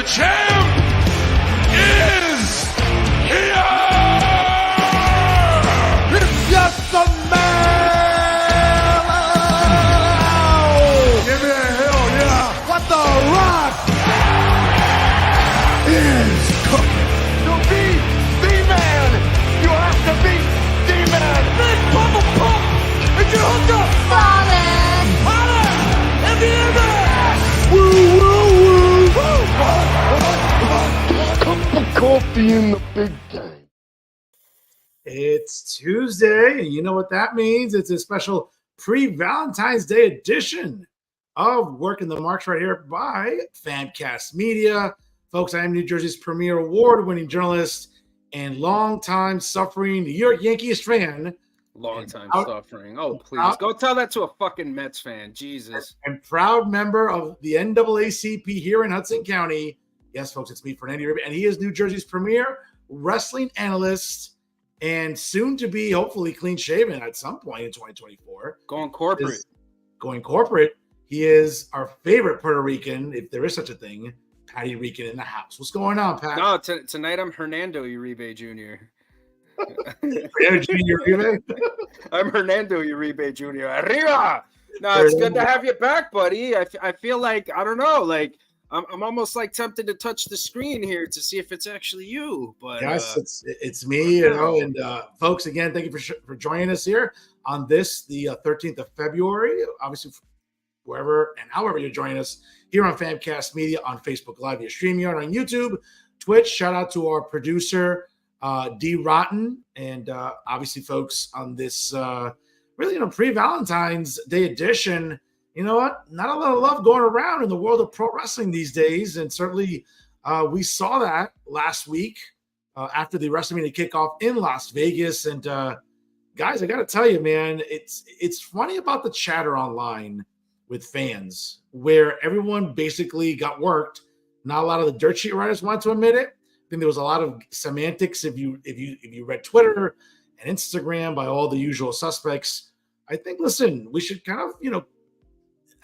champ is here! It's just a man! Give me a hell yeah! What the Rock is cooking. To be the man, you have to be the man. Big Papa Pump, and you hooked up. Fallen. And the MS. Woo, woo, woo! Cup of coffee in the big game. It's Tuesday, and you know what that means. It's a special pre-Valentine's Day edition of Working the Marks right here by Famcast Media. Folks, I am New Jersey's premier award-winning journalist and longtime suffering New York Yankees fan. Long time suffering. Oh, please. Go tell that to a fucking Mets fan. Jesus. And proud member of the NAACP here in Hudson County. Yes, folks, it's me, Fernando, and he is New Jersey's premier wrestling analyst and soon to be hopefully clean shaven at some point in 2024. Going corporate. Going corporate. He is our favorite Puerto Rican, if there is such a thing, Patty Rican in the house. What's going on, Pat? No, tonight I'm Fernando Uribe Jr. Uribe? I'm Fernando Uribe Jr. Arriba! No, it's good to have you back, buddy. I feel like, I don't know, like, I'm almost like tempted to touch the screen here to see if it's actually you. But yes, it's me, you know. And folks, again, thank you for joining us here on this, the 13th of February. Obviously, wherever and however you're joining us here on Famcast Media, on Facebook Live via StreamYard, on YouTube, Twitch. Shout out to our producer, D Rotten, and obviously, folks, on this really, pre-Valentine's Day edition. You know what? Not a lot of love going around in the world of pro wrestling these days, and certainly we saw that last week after the Wrestlemania kickoff in Las Vegas. And guys, I got to tell you, man, it's funny about the chatter online with fans, where everyone basically got worked. Not a lot of the dirt sheet writers want to admit it. I think there was a lot of semantics if you read Twitter and Instagram by all the usual suspects. I think, listen, we should kind of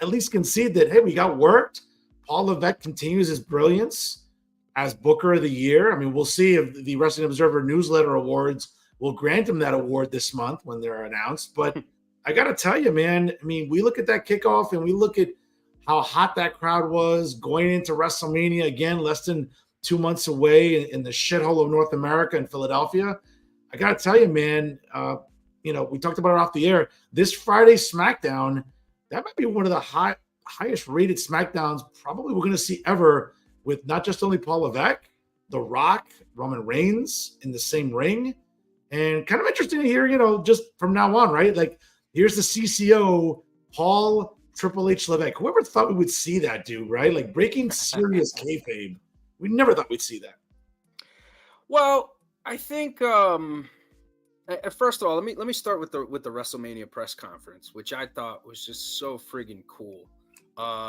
at least concede that, hey, we got worked. Paul Levesque continues his brilliance as Booker of the Year. I mean, we'll see if the Wrestling Observer Newsletter Awards will grant him that award this month when they're announced. But I got to tell you, man, I mean, we look at that kickoff and we look at how hot that crowd was going into WrestleMania, again, less than 2 months away in the shithole of North America in Philadelphia. I got to tell you, man, we talked about it off the air. This Friday SmackDown, that might be one of the highest rated SmackDowns probably we're going to see ever, with not just only Paul Levesque, The Rock, Roman Reigns in the same ring. And kind of interesting to hear, just from now on, right? Like, here's the CCO, Paul Triple H Levesque. Whoever thought we would see that, dude, right? Like, breaking serious kayfabe. We never thought we'd see that. Well, I think first of all, let me start with the WrestleMania press conference, which I thought was just so friggin' cool.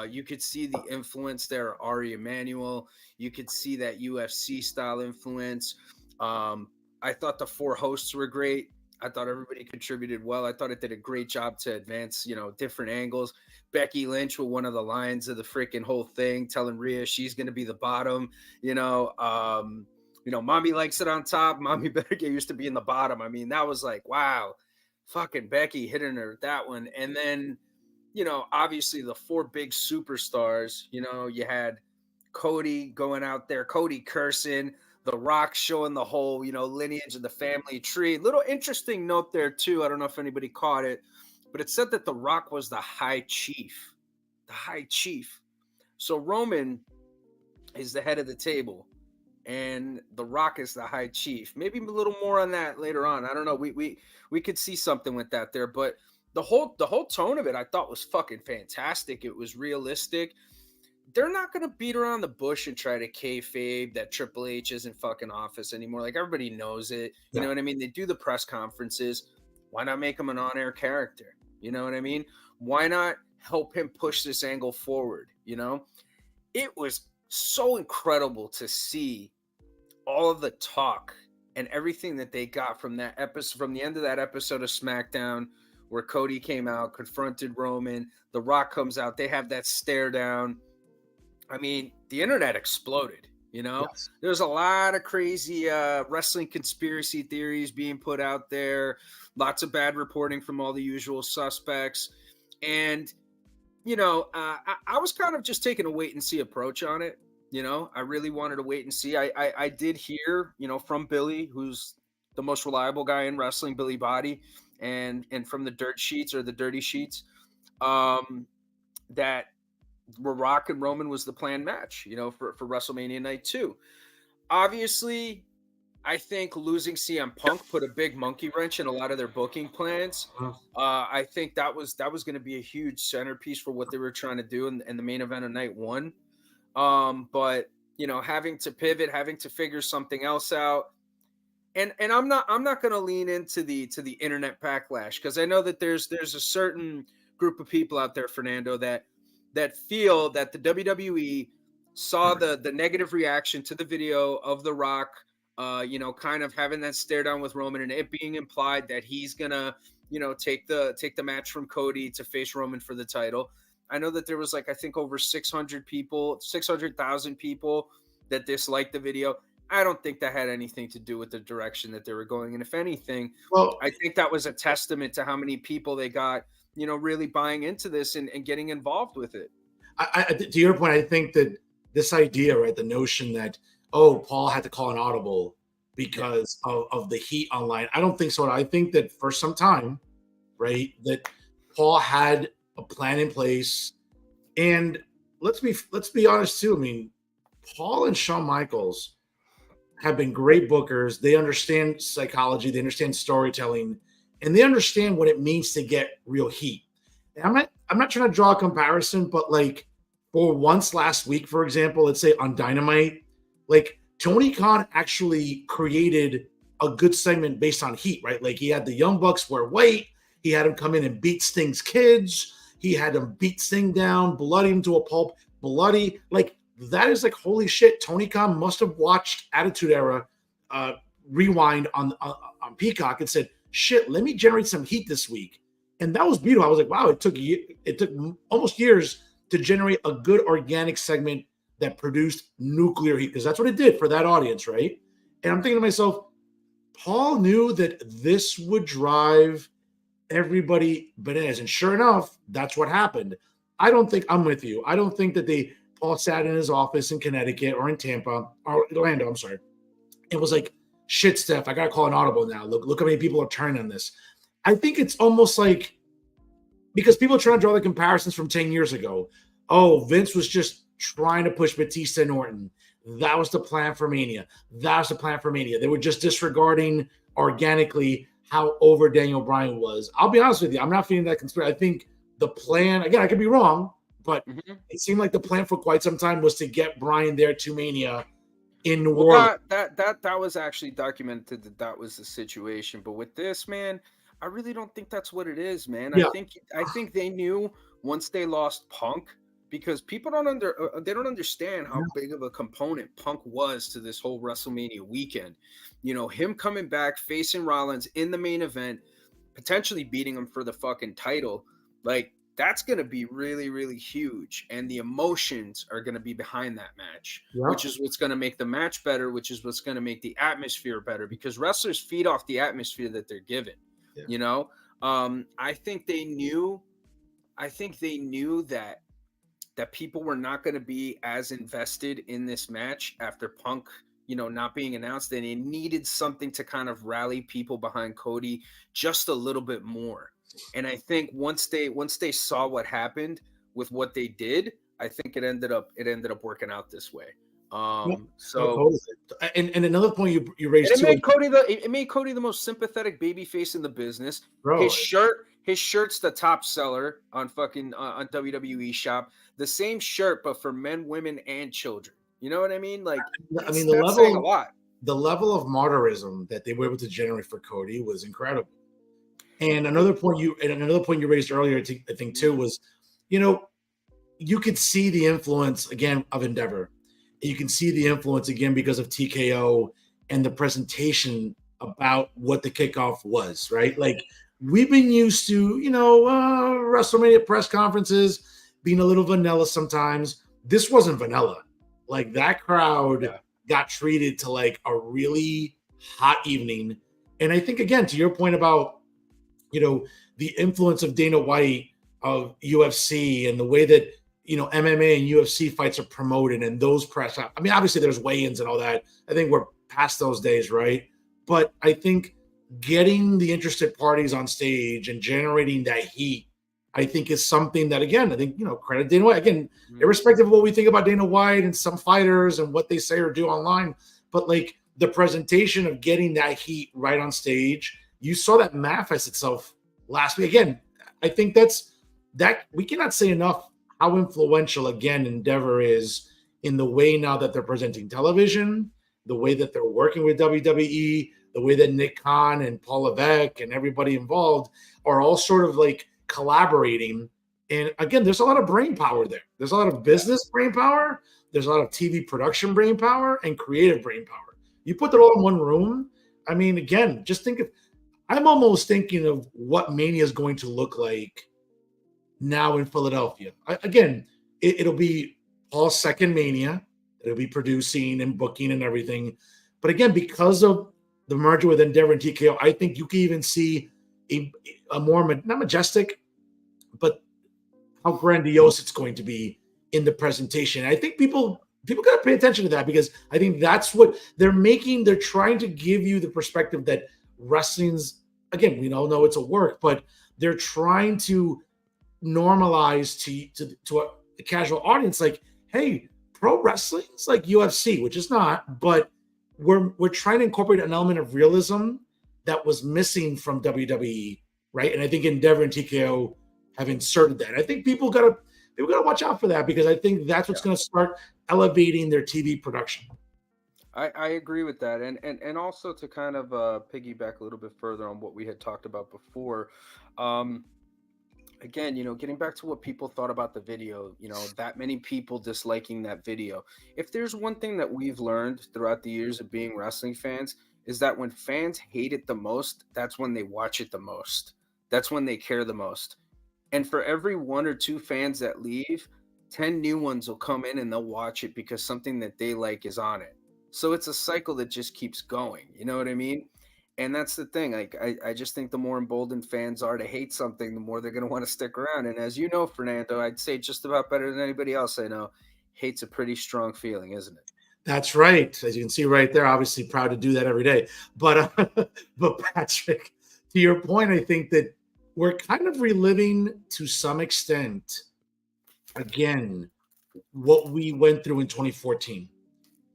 You could see the influence there, Ari Emanuel. You could see that UFC style influence. I thought the four hosts were great. I thought everybody contributed well. I thought it did a great job to advance, different angles. Becky Lynch with one of the lines of the freaking whole thing, telling Rhea she's going to be the bottom, mommy likes it on top. Mommy better get used to being the bottom. I mean, that was like, wow, fucking Becky hitting her with that one. And then, obviously the four big superstars, you had Cody going out there, Cody cursing, The Rock showing the whole, lineage of the family tree. Little interesting note there too. I don't know if anybody caught it, but it said that The Rock was the high chief. The high chief. So Roman is the head of the table, and The Rock is the high chief. Maybe a little more on that later on. I don't know. We could see something with that there, but the whole tone of it I thought was fucking fantastic. It was realistic. They're not going to beat around the bush and try to kayfabe that Triple H isn't fucking office anymore. Like, everybody knows it. You know what I mean? They do the press conferences. Why not make him an on-air character? You know what I mean? Why not help him push this angle forward? It was so incredible to see all of the talk and everything that they got from that episode, from the end of that episode of SmackDown, where Cody came out, confronted Roman, The Rock comes out, they have that stare down. I mean, the internet exploded. Yes. There's a lot of crazy wrestling conspiracy theories being put out there, lots of bad reporting from all the usual suspects. And, I was kind of just taking a wait and see approach on it. I really wanted to wait and see. I did hear, from Billy, who's the most reliable guy in wrestling, Billy Body, and from the dirt sheets or the dirty sheets, that Rock and Roman was the planned match, for WrestleMania Night 2. Obviously, I think losing CM Punk put a big monkey wrench in a lot of their booking plans. I think that was going to be a huge centerpiece for what they were trying to do in the main event of Night 1. But having to pivot, having to figure something else out, and I'm not going to lean into the internet backlash, because I know that there's a certain group of people out there, Fernando, that feel that the WWE saw the negative reaction to the video of The Rock, kind of having that stare down with Roman, and it being implied that he's gonna, take the match from Cody to face Roman for the title. I know that there was I think over 600,000 people that disliked the video. I don't think that had anything to do with the direction that they were going. And if anything, I think that was a testament to how many people they got, really buying into this and getting involved with it. To your point, I think that this idea, right, the notion that, Paul had to call an audible because of the heat online, I don't think so. I think that for some time, right, that Paul had a plan in place. And let's be honest too. I mean, Paul and Shawn Michaels have been great bookers. They understand psychology, they understand storytelling, and they understand what it means to get real heat. And I'm not trying to draw a comparison, but for once last week, for example, let's say on Dynamite, Tony Khan actually created a good segment based on heat, right? He had the Young Bucks wear white. He had him come in and beat Sting's kids. He had him beat Sting down, bloody him to a pulp, bloody. That is holy shit. Tony Khan must have watched Attitude Era Rewind on Peacock and said, shit, let me generate some heat this week. And that was beautiful. I was like, wow, it took almost years to generate a good organic segment that produced nuclear heat, because that's what it did for that audience, right? And I'm thinking to myself, Paul knew that this would drive everybody bananas. And sure enough, that's what happened. I'm with you. I don't think that Paul sat in his office in Connecticut or in Tampa or Orlando, I'm sorry. It was shit, Steph, I got to call an audible now. Look how many people are turning on this. I think it's almost because people are trying to draw the comparisons from 10 years ago. Vince was just trying to push Batista and Orton. That was the plan for Mania. They were just disregarding organically how over Daniel Bryan was. I'll be honest with you. I'm not feeling that conspiracy. I think the plan, again, I could be wrong, but it seemed like the plan for quite some time was to get Bryan there to Mania in New Orleans. That was actually documented that was the situation. But with this, man, I really don't think that's what it is, man. Yeah. I think they knew once they lost Punk, because people don't understand how big of a component Punk was to this whole WrestleMania weekend. Him coming back, facing Rollins in the main event, potentially beating him for the fucking title, that's going to be really, really huge. And the emotions are going to be behind that match, which is what's going to make the match better, which is what's going to make the atmosphere better, because wrestlers feed off the atmosphere that they're given. Yeah. I think they knew that people were not going to be as invested in this match after Punk, not being announced, and they needed something to kind of rally people behind Cody just a little bit more. And I think once they saw what happened with what they did, I think it ended up working out this way. And another point you raised, it made Cody the most sympathetic babyface in the business. Bro, his shirt's the top seller on on WWE Shop. The same shirt, but for men, women, and children. You know what I mean? The level of martyrism that they were able to generate for Cody was incredible. And another point you raised earlier, I think too, was, you could see the influence again of Endeavor. You can see the influence again because of TKO and the presentation about what the kickoff was, right? We've been used to, WrestleMania press conferences being a little vanilla sometimes. this wasn't vanilla. Like that crowd got treated to like a really hot evening. And I think, again, to your point about, the influence of Dana White, of UFC, and the way that, MMA and UFC fights are promoted and those press out. I mean, obviously there's weigh-ins and all that. I think we're past those days, right? But I think getting the interested parties on stage and generating that heat, I think is something that, again, I think, credit Dana White. Again, irrespective of what we think about Dana White and some fighters and what they say or do online, but like the presentation of getting that heat right on stage, you saw that manifest itself last week. Again, I think that we cannot say enough how influential, again, Endeavor is in the way now that they're presenting television, the way that they're working with WWE, the way that Nick Khan and Paul Levesque and everybody involved are all sort of like collaborating. And again, there's a lot of brain power there. There's a lot of business brain power. There's a lot of TV production brain power and creative brain power. You put that all in one room. I mean, again, just think of, I'm almost thinking of what Mania is going to look like now in Philadelphia. Again, it'll be Paul's second Mania. It'll be producing and booking and everything. But again, because of the merger with Endeavor and TKO, I think you can even see a more, not majestic, but how grandiose it's going to be in the presentation. I think people got to pay attention to that, because I think that's what they're making. They're trying to give you the perspective that wrestling's, again, we all know it's a work, but they're trying to normalize to a casual audience, like, hey, pro wrestling is like UFC, which is not, but we're trying to incorporate an element of realism that was missing from WWE, right? And I think Endeavor and TKO have inserted that. I think people gotta watch out for that, because I think that's what's going to start elevating their TV production. I agree with that, and also to kind of piggyback a little bit further on what we had talked about before. Again, getting back to what people thought about the video, that many people disliking that video. If there's one thing that we've learned throughout the years of being wrestling fans, is that when fans hate it the most, that's when they watch it the most. That's when they care the most. And for every 1 or 2 fans that leave, 10 new ones will come in and they'll watch it because something that they like is on it. So it's a cycle that just keeps going. You know what I mean? And that's the thing. Like, I just think the more emboldened fans are to hate something, the more they're going to want to stick around. And as you know, Fernando, I'd say just about better than anybody else I know, hate's a pretty strong feeling, isn't it? That's right. As you can see right there, obviously proud to do that every day. But Patrick, to your point, I think that we're kind of reliving to some extent, again, what we went through in 2014.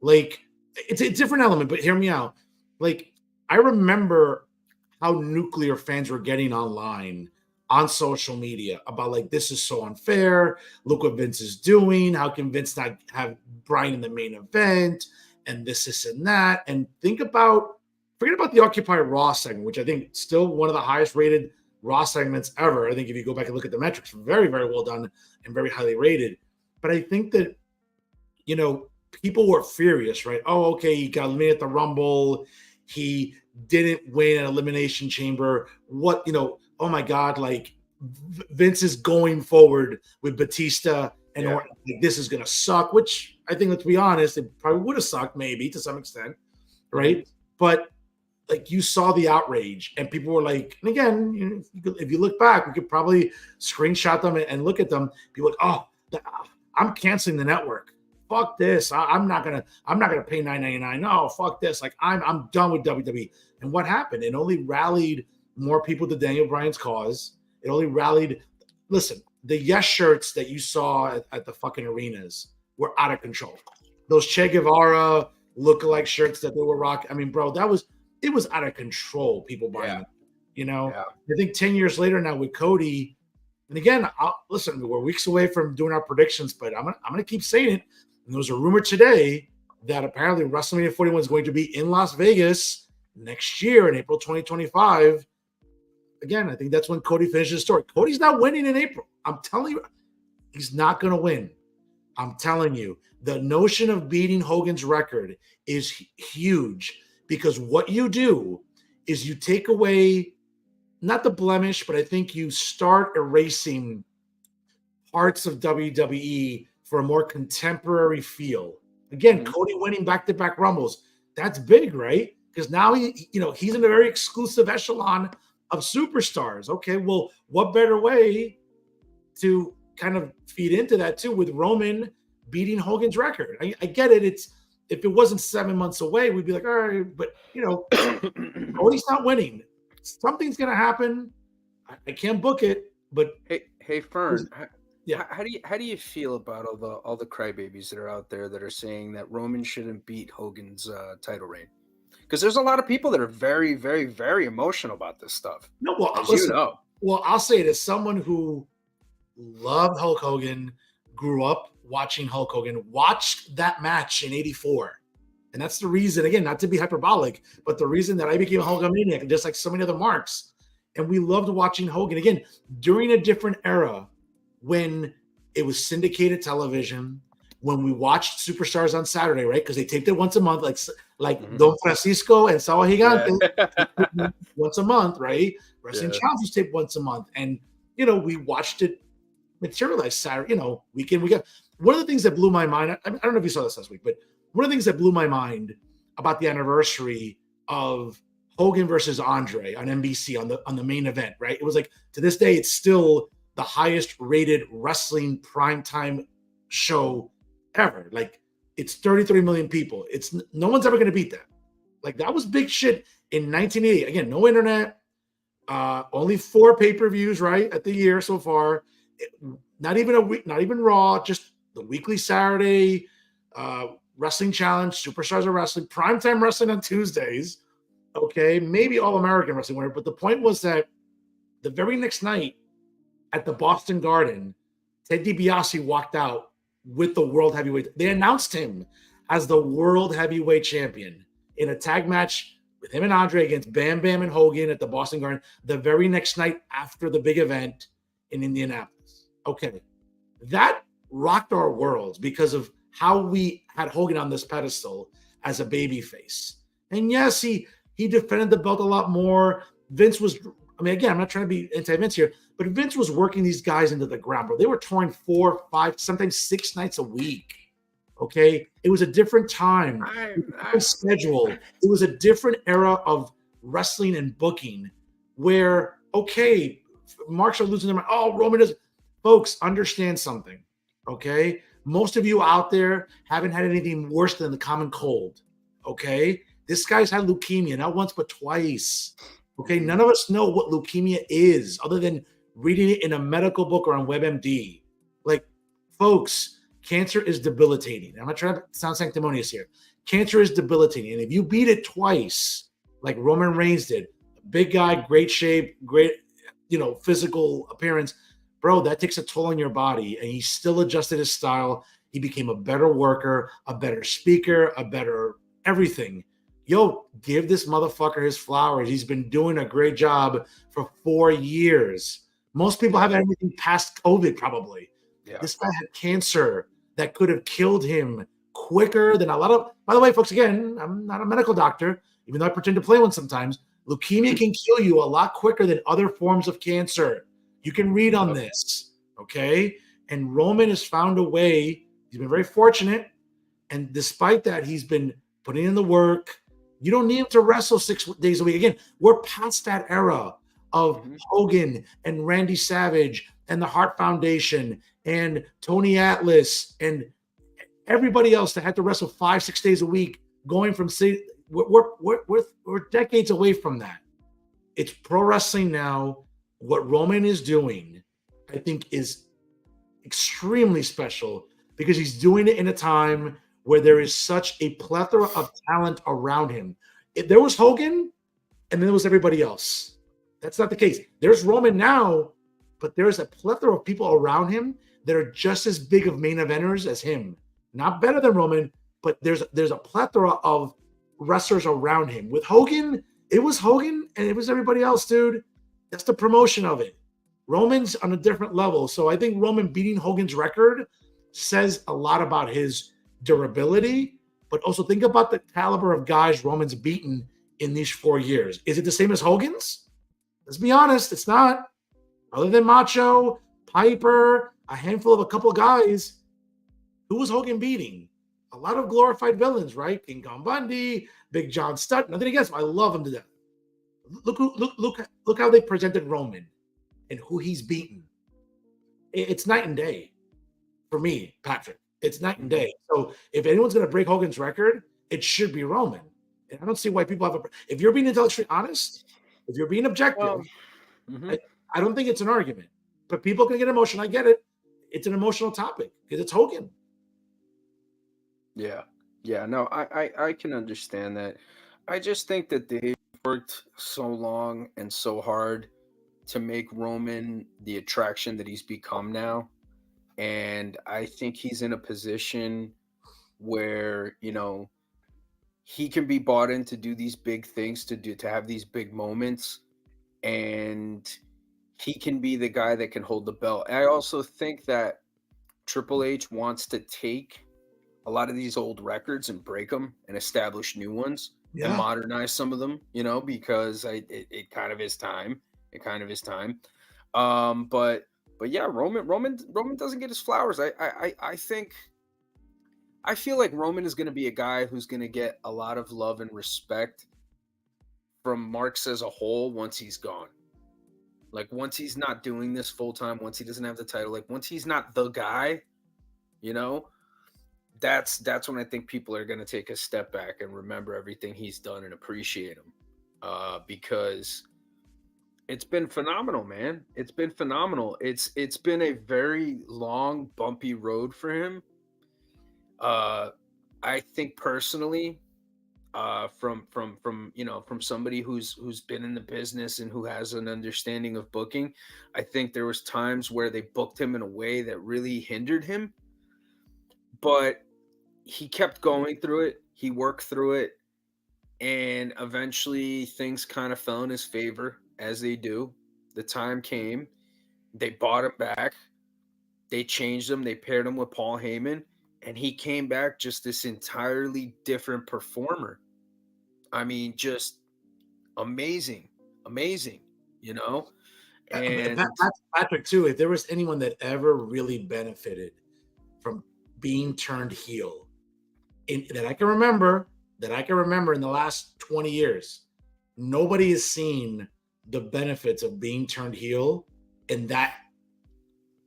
Like, it's a different element, but hear me out. Like, I remember how nuclear fans were getting online on social media about, like, this is so unfair. Look what Vince is doing. How can Vince not have Bryan in the main event? And this and that. And forget about the Occupy Raw segment, which I think still one of the highest rated Raw segments ever. I think if you go back and look at the metrics, very, very well done and very highly rated. But I think that, people were furious, right? Oh, okay, he got eliminated at the Rumble. He didn't win an Elimination Chamber. What, oh my God, like, Vince is going forward with Batista and Orton. Like, this is going to suck, which I think, let's be honest, it probably would have sucked maybe to some extent, right? But like, you saw the outrage and people were like, and again, if you look back, we could probably screenshot them and look at them. People like, oh, I'm canceling the network. Fuck this. I'm not gonna pay $9.99. No, fuck this. Like, I'm done with WWE. And what happened? It only rallied more people to Daniel Bryan's cause. It only rallied. Listen, the yes shirts that you saw at the fucking arenas were out of control. Those Che Guevara lookalike shirts that they were rocking. I mean, bro, it was out of control. People buying them. I think 10 years later now with Cody, and again, listen, we're weeks away from doing our predictions, but I'm gonna keep saying it. And there was a rumor today that apparently WrestleMania 41 is going to be in Las Vegas next year in April 2025. Again, I think that's when Cody finishes the story. Cody's not winning in April. I'm telling you, he's not going to win. I'm telling you, the notion of beating Hogan's record is huge, because what you do is you take away, not the blemish, but I think you start erasing parts of WWE for a more contemporary feel. Again, Cody winning back-to-back Rumbles, that's big, right? Because now he's in a very exclusive echelon of superstars. Okay, well, what better way to kind of feed into that too with Roman beating Hogan's record? I get it. It's if it wasn't 7 months away, we'd be like, all right, but Cody's not winning. Something's gonna happen. I can't book it, but hey, Fern. Yeah. How do you feel about all the crybabies that are out there that are saying that Roman shouldn't beat Hogan's title reign? Because there's a lot of people that are very, very, very emotional about this stuff. No, well, well, I'll say it as someone who loved Hulk Hogan, grew up watching Hulk Hogan, watched that match in '84. And that's the reason, again, not to be hyperbolic, but the reason that I became a Hulkamaniac, just like so many other marks. And we loved watching Hogan, again, during a different era when it was syndicated television, when we watched Superstars on Saturday, right? Because they taped it once a month, like Don Francisco and Sao Gigante, once a month, right? Wrestling Challenge was taped once a month. And, we watched it materialize Saturday, weekend. One of the things that blew my mind, I don't know if you saw this last week, but one of the things that blew my mind about the anniversary of Hogan versus Andre on NBC on the main event, right? It was like, to this day, it's still the highest rated wrestling primetime show ever. Like, it's 33 million people. It's no one's ever going to beat that. Like, that was big shit in 1980. Again, no internet, only 4 pay-per-views, right, at the year so far. Not even a week, not even Raw, just the weekly Saturday wrestling challenge, Superstars of Wrestling, primetime wrestling on Tuesdays. Okay, maybe All American Wrestling winner, but the point was that the very next night at the Boston Garden, Ted DiBiase walked out with the World Heavyweight. They announced him as the World Heavyweight Champion in a tag match with him and Andre against Bam Bam and Hogan at the Boston Garden the very next night after the big event in Indianapolis. Okay, that rocked our worlds because of how we had Hogan on this pedestal as a babyface. And yes, he defended the belt a lot more. Vince was, again, I'm not trying to be anti-Vince here, but Vince was working these guys into the ground, bro. They were touring 4, 5, sometimes 6 nights a week. Okay, it was a different time, different schedule. It was a different era of wrestling and booking, where marks are losing their mind. Oh, Roman is. Folks, understand something. Okay, most of you out there haven't had anything worse than the common cold. Okay, this guy's had leukemia not once but twice. Okay, none of us know what leukemia is other than reading it in a medical book or on WebMD. Like, folks, cancer is debilitating. I'm not trying to sound sanctimonious here. Cancer is debilitating. And if you beat it twice, like Roman Reigns did, big guy, great shape, great, physical appearance, bro, that takes a toll on your body. And he still adjusted his style. He became a better worker, a better speaker, a better everything. Yo, give this motherfucker his flowers. He's been doing a great job for 4 years. Most people haven't had anything past COVID, probably. Yeah. This guy had cancer that could have killed him quicker than a lot of. By the way, folks, again, I'm not a medical doctor, even though I pretend to play one sometimes. Leukemia can kill you a lot quicker than other forms of cancer. You can read on this, okay? And Roman has found a way. He's been very fortunate. And despite that, he's been putting in the work. You don't need him to wrestle 6 days a week. Again, we're past that era of Hogan and Randy Savage and the Hart Foundation and Tony Atlas and everybody else that had to wrestle 5-6 days a week. Going from we're decades away from that. It's pro wrestling now. What Roman is doing, I think, is extremely special because he's doing it in a time where there is such a plethora of talent around him. If there was Hogan, and then there was everybody else. That's not the case. There's Roman now, but there's a plethora of people around him that are just as big of main eventers as him. Not better than Roman, but there's a plethora of wrestlers around him. With Hogan, it was Hogan and it was everybody else, dude. That's the promotion of it. Roman's on a different level. So I think Roman beating Hogan's record says a lot about his durability, but also think about the caliber of guys Roman's beaten in these 4 years. Is it the same as Hogan's? Let's be honest, it's not. Other than Macho, Piper, a couple of guys, Who was Hogan beating? A lot of glorified villains, right? King Kong Bundy, Big John Studd. Nothing against him. I love him to death. Look how they presented Roman and who he's beaten. It's night and day for me, Patrick. It's night and day. So if anyone's going to break Hogan's record, it should be Roman. And I don't see why people have if you're being intellectually honest, if you're being objective, I don't think it's an argument. But people can get emotional. I get it. It's an emotional topic because it's Hogan. Yeah. No, I can understand that. I just think that they worked so long and so hard to make Roman the attraction that he's become now. And I think he's in a position where, he can be bought in to do these big things, to have these big moments. And he can be the guy that can hold the belt. I also think that Triple H wants to take a lot of these old records and break them and establish new ones and modernize some of them, because it kind of is time. It kind of is time. But yeah, Roman doesn't get his flowers. I feel like Roman is going to be a guy who's going to get a lot of love and respect from Marks as a whole once he's gone. Like once he's not doing this full time, once he doesn't have the title, like once he's not the guy, that's when I think people are going to take a step back and remember everything he's done and appreciate him. Because it's been phenomenal, man. It's been phenomenal. It's been a very long, bumpy road for him. I think personally, from somebody who's been in the business and who has an understanding of booking, I think there was times where they booked him in a way that really hindered him, but he kept going through it. He worked through it, and eventually things kind of fell in his favor, as they do. The time came, they bought him back, they changed him, they paired him with Paul Heyman, and he came back just this entirely different performer. I mean, just amazing, And that's Patrick too. If there was anyone that ever really benefited from being turned heel, that I can remember in the last 20 years, nobody has seen the benefits of being turned heel and that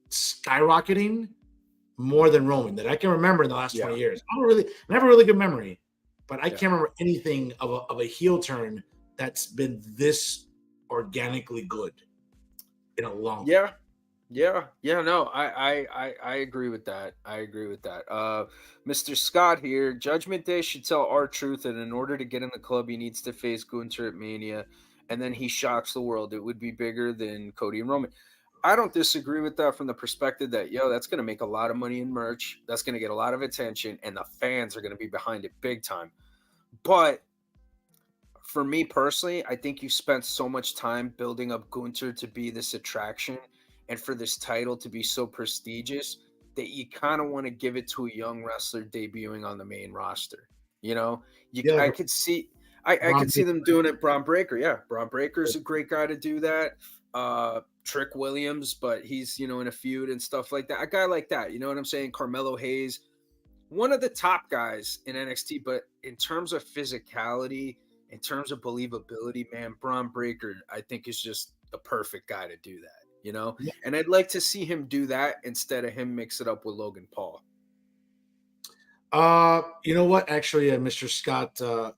skyrocketing more than Roman that I can remember in the last 20 years. I have a really good memory, but I can't remember anything of a heel turn that's been this organically good in a long time. No, I agree with that. Mr. Scott here. Judgment Day should tell R-Truth that in order to get in the club, he needs to face Gunther at Mania, and then he shocks the world. It would be bigger than Cody and Roman. I don't disagree with that from the perspective that, that's going to make a lot of money in merch. That's going to get a lot of attention, and the fans are going to be behind it big time. But for me personally, I think you spent so much time building up Gunther to be this attraction and for this title to be so prestigious that you kind of want to give it to a young wrestler debuting on the main roster. I could see them doing it. Braun Breaker. Yeah. Braun Breaker is a great guy to do that. Trick Williams, but he's, in a feud and stuff like that. A guy like that, you know what I'm saying? Carmelo Hayes, one of the top guys in NXT, but in terms of physicality, in terms of believability, man, Braun Breaker, I think is just the perfect guy to do that, Yeah. And I'd like to see him do that instead of him mix it up with Logan Paul. You know what? Actually, Mr. Scott, but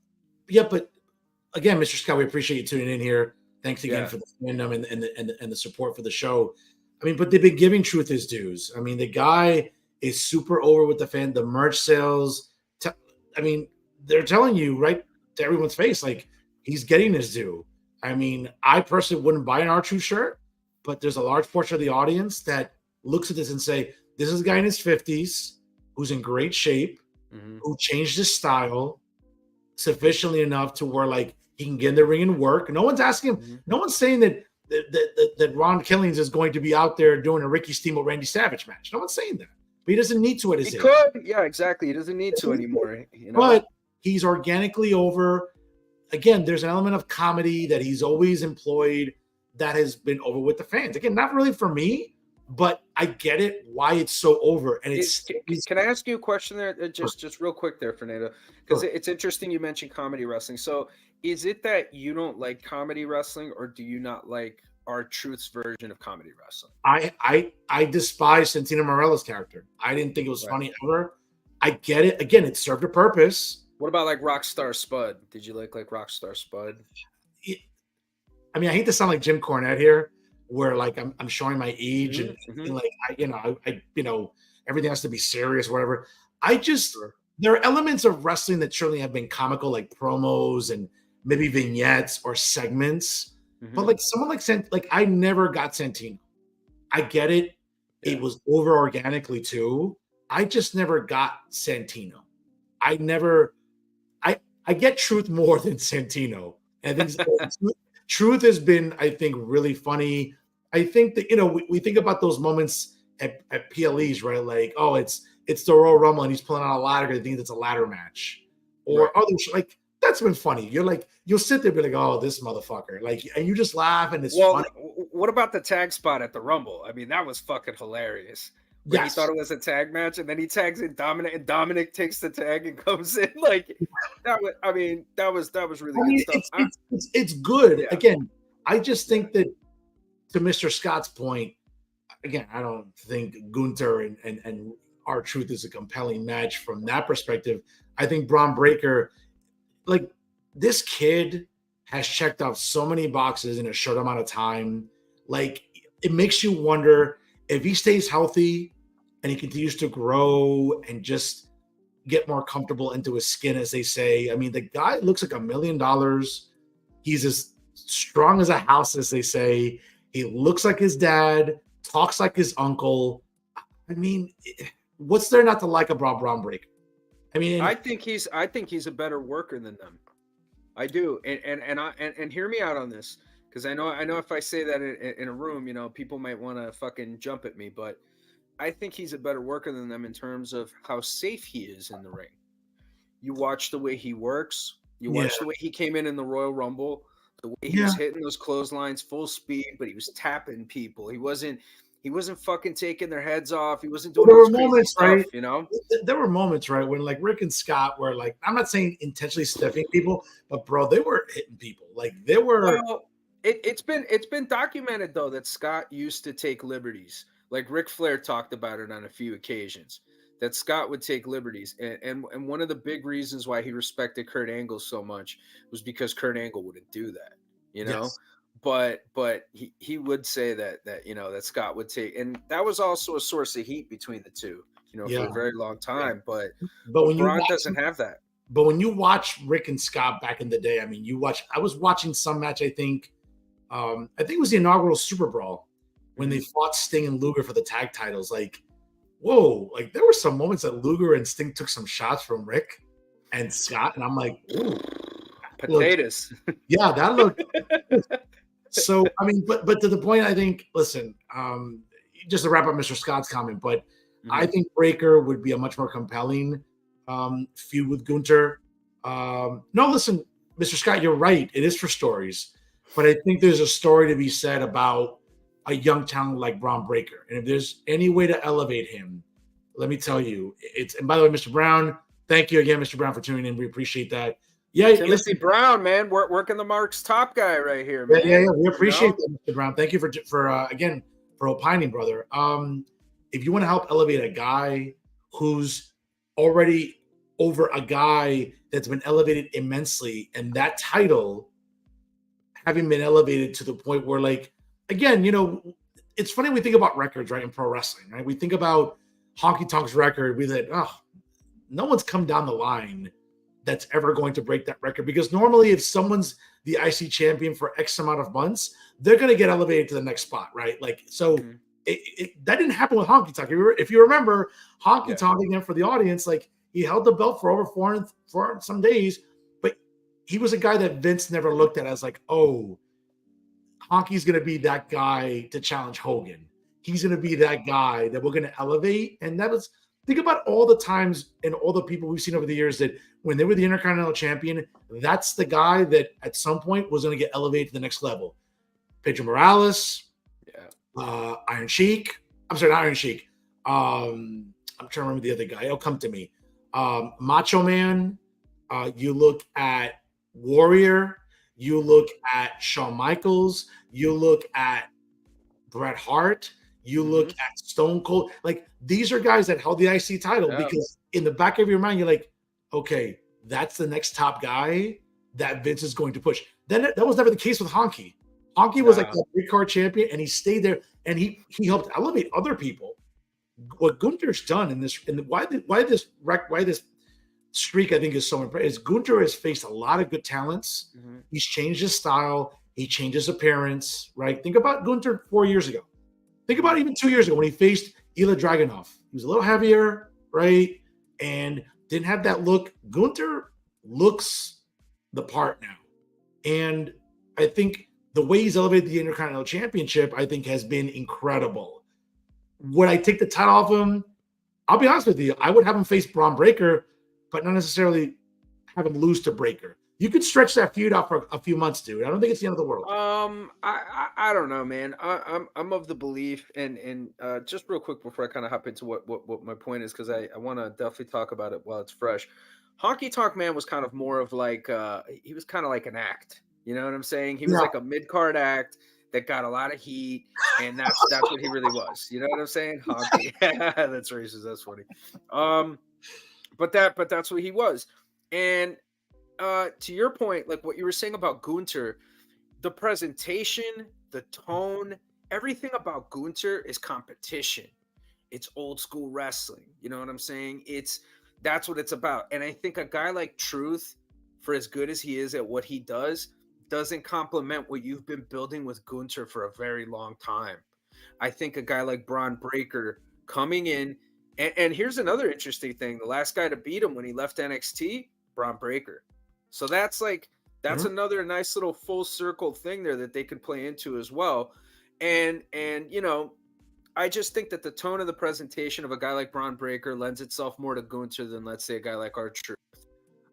again, Mr. Scott, we appreciate you tuning in here. Thanks again for the fandom and the support for the show. I mean, but they've been giving Truth his dues. I mean, the guy is super over with the fan. The merch sales. They're telling you right to everyone's face, like he's getting his due. I mean, I personally wouldn't buy an R-Truth shirt, but there's a large portion of the audience that looks at this and say, this is a guy in his 50s who's in great shape, who changed his style sufficiently enough to where like he can get in the ring and work. No one's asking him. No one's saying that Ron Killings is going to be out there doing a Ricky Steamboat Randy Savage match. No one's saying that. But he doesn't need to at his age. He could. Yeah, exactly. He doesn't need to anymore. But he's organically over. Again, there's an element of comedy that he's always employed that has been over with the fans. Again, not really for me, but I get it why it's so over. And can I ask you a question there, just real quick there, Fernando? Because it's interesting you mentioned comedy wrestling. So is it that you don't like comedy wrestling, or do you not like R-Truth's version of comedy wrestling? I despise Santino Marella's character. I didn't think it was funny ever. I get it. Again, it served a purpose. What about like Rockstar Spud? Did you like Rockstar Spud? I mean, I hate to sound like Jim Cornette here, where like I'm showing my age and like I everything has to be serious, or whatever. There are elements of wrestling that surely have been comical, like promos and maybe vignettes or segments. But like someone like I never got Santino. I get it. Yeah. It was over organically too. I just never got Santino. I get Truth more than Santino. And I think Truth has been, I think, really funny. I think that, we think about those moments at PLEs, right? Like, oh, it's the Royal Rumble and he's pulling out a ladder because he thinks it's a ladder match. Or other like, that's been funny. You're like, you'll sit there and be like, oh, this motherfucker. Like, and you just laugh and it's funny. What about the tag spot at the Rumble? I mean, that was fucking hilarious. He thought it was a tag match, and then he tags in Dominic, and Dominic takes the tag and comes in. Like that was really good stuff. It's good. Yeah. Again, I just think that, to Mr. Scott's point, again, I don't think Gunther and R-Truth is a compelling match from that perspective. I think Braun Breaker, like, this kid has checked off so many boxes in a short amount of time. Like, it makes you wonder if he stays healthy and he continues to grow and just get more comfortable into his skin, as they say. I mean, the guy looks like $1 million. He's as strong as a house, as they say. He looks like his dad, talks like his uncle. I mean, what's there not to like about Braun Breaker? I mean, I think he's a better worker than them. I do, and hear me out on this, because I know if I say that in a room, people might want to fucking jump at me, but I think he's a better worker than them in terms of how safe he is in the ring. You watch the way he works. You watch the way he came in the Royal Rumble, the way he was hitting those clotheslines full speed, but he was tapping people. He wasn't fucking taking their heads off. He wasn't doing all this crazy stuff, right? There were moments, right, when like Rick and Scott were like, I'm not saying intentionally stiffing people, but bro, they were hitting people. Like they were. Well, it's been documented though that Scott used to take liberties. Like Ric Flair talked about it on a few occasions, that Scott would take liberties. And one of the big reasons why he respected Kurt Angle so much was because Kurt Angle wouldn't do that, Yes. But he would say that Scott would take, and that was also a source of heat between the two, for a very long time. But when Braun doesn't have that. But when you watch Rick and Scott back in the day, I mean, I was watching some match, I think it was the inaugural Super Brawl when they fought Sting and Luger for the tag titles. Like, whoa, like there were some moments that Luger and Sting took some shots from Rick and Scott, and I'm like, ooh, potatoes. Yeah, that looked. So, I mean, but to the point, I think, listen, just to wrap up Mr. Scott's comment, but I think Breaker would be a much more compelling feud with Gunther. No, listen, Mr. Scott, you're right. It is for stories. But I think there's a story to be said about a young talent like Braun Breaker. And if there's any way to elevate him, let me tell you, and by the way, Mr. Brown, thank you again, Mr. Brown, for tuning in. We appreciate that. Yeah, Timothy Brown, man, we're working the Mark's top guy right here, man. Yeah, we appreciate that, Mr. Brown. Thank you for opining, brother. If you want to help elevate a guy who's already over a guy that's been elevated immensely, and that title having been elevated to the point where, like, again, it's funny we think about records, right, in pro wrestling, right? We think about Honky Tonk's record. We think, no one's come down the line that's ever going to break that record, because normally if someone's the IC champion for X amount of months, they're going to get elevated to the next spot, right? Like, so that didn't happen with Honky Tonk. If you remember, Honky Tonk, again, for the audience, like, he held the belt for over 4 some days, but he was a guy that Vince never looked at as like, oh, Honky's going to be that guy to challenge Hogan. He's going to be that guy that we're going to elevate. And that was, think about all the times and all the people we've seen over the years that when they were the Intercontinental Champion, that's the guy that at some point was going to get elevated to the next level. Pedro Morales, Iron Sheik. I'm sorry, not Iron Sheik. I'm trying to remember the other guy. It'll come to me. Macho Man. You look at Warrior. You look at Shawn Michaels. You look at Bret Hart. You look at Stone Cold. Like, these are guys that held the IC title because in the back of your mind, you're like, okay, that's the next top guy that Vince is going to push. Then that was never the case with Honky. Honky was like the big card champion, and he stayed there, and he helped elevate other people. What Gunther's done in this, and why this streak I think is so impressive is Gunther has faced a lot of good talents. He's changed his style. He changed his appearance. Right? Think about Gunther 4 years ago. Think about even 2 years ago when he faced Ilya Dragunov. He was a little heavier, right? And didn't have that look. Gunther looks the part now. And I think the way he's elevated the Intercontinental Championship, I think, has been incredible. Would I take the title off him? I'll be honest with you. I would have him face Braun Breaker, but not necessarily have him lose to Breaker. You could stretch that feud out for a few months, dude. I don't think it's the end of the world. I don't know, man. I'm of the belief, and just real quick before I kind of hop into what my point is, because I want to definitely talk about it while it's fresh. Honky Tonk Man was kind of more of like he was kind of like an act. You know what I'm saying? He was like a mid-card act that got a lot of heat, and that's what he really was. You know what I'm saying? Honky. That's racist. That's funny. But that's what he was. And to your point, like what you were saying about Gunther, the presentation, the tone, everything about Gunther is competition. It's old school wrestling. You know what I'm saying? That's what it's about. And I think a guy like Truth, for as good as he is at what he does, doesn't complement what you've been building with Gunther for a very long time. I think a guy like Braun Breaker coming in, and here's another interesting thing. The last guy to beat him when he left NXT, Braun Breaker. So that's another nice little full circle thing there that they could play into as well. And you know, I just think that the tone of the presentation of a guy like Braun Breaker lends itself more to Gunther than, let's say, a guy like R-Truth.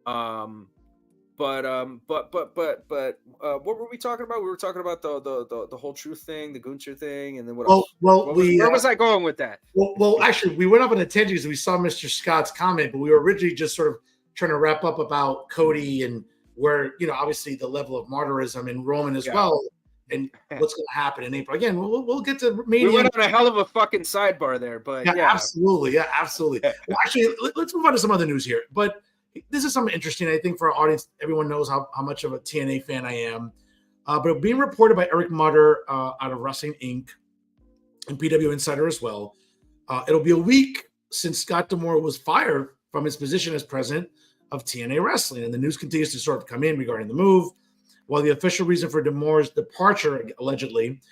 But what were we talking about? We were talking about the whole Truth thing, the Gunther thing, and then what else? Where was I going with that? Well, actually, we went up on a tangent because we saw Mr. Scott's comment, but we were originally just sort of trying to wrap up about Cody and where, you know, obviously the level of martyrism in Roman as well, and what's going to happen in April. Again, we'll get to Mania. We went on a hell of a fucking sidebar there, but absolutely. Well, actually, let's move on to some other news here. But this is something interesting, I think, for our audience. Everyone knows how much of a TNA fan I am. But being reported by Eric Mutter out of Wrestling Inc. and PW Insider as well, it'll be a week since Scott D'Amore was fired from his position as president of TNA Wrestling. And the news continues to sort of come in regarding the move. While the official reason for D'Amore's departure, allegedly,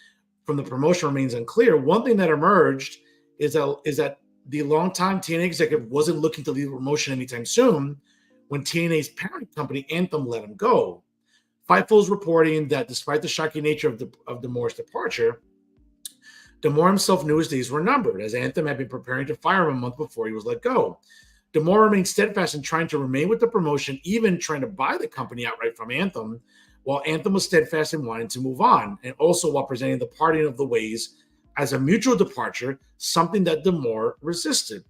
from the promotion remains unclear, one thing that emerged is that the longtime TNA executive wasn't looking to leave the promotion anytime soon when TNA's parent company, Anthem, let him go. Fightful is reporting that despite the shocking nature of D'Amore's departure, D'Amore himself knew his days were numbered, as Anthem had been preparing to fire him a month before he was let go. D'Amore remained steadfast in trying to remain with the promotion, even trying to buy the company outright from Anthem, while Anthem was steadfast in wanting to move on, and also while presenting the parting of the ways as a mutual departure, something that D'Amore resisted.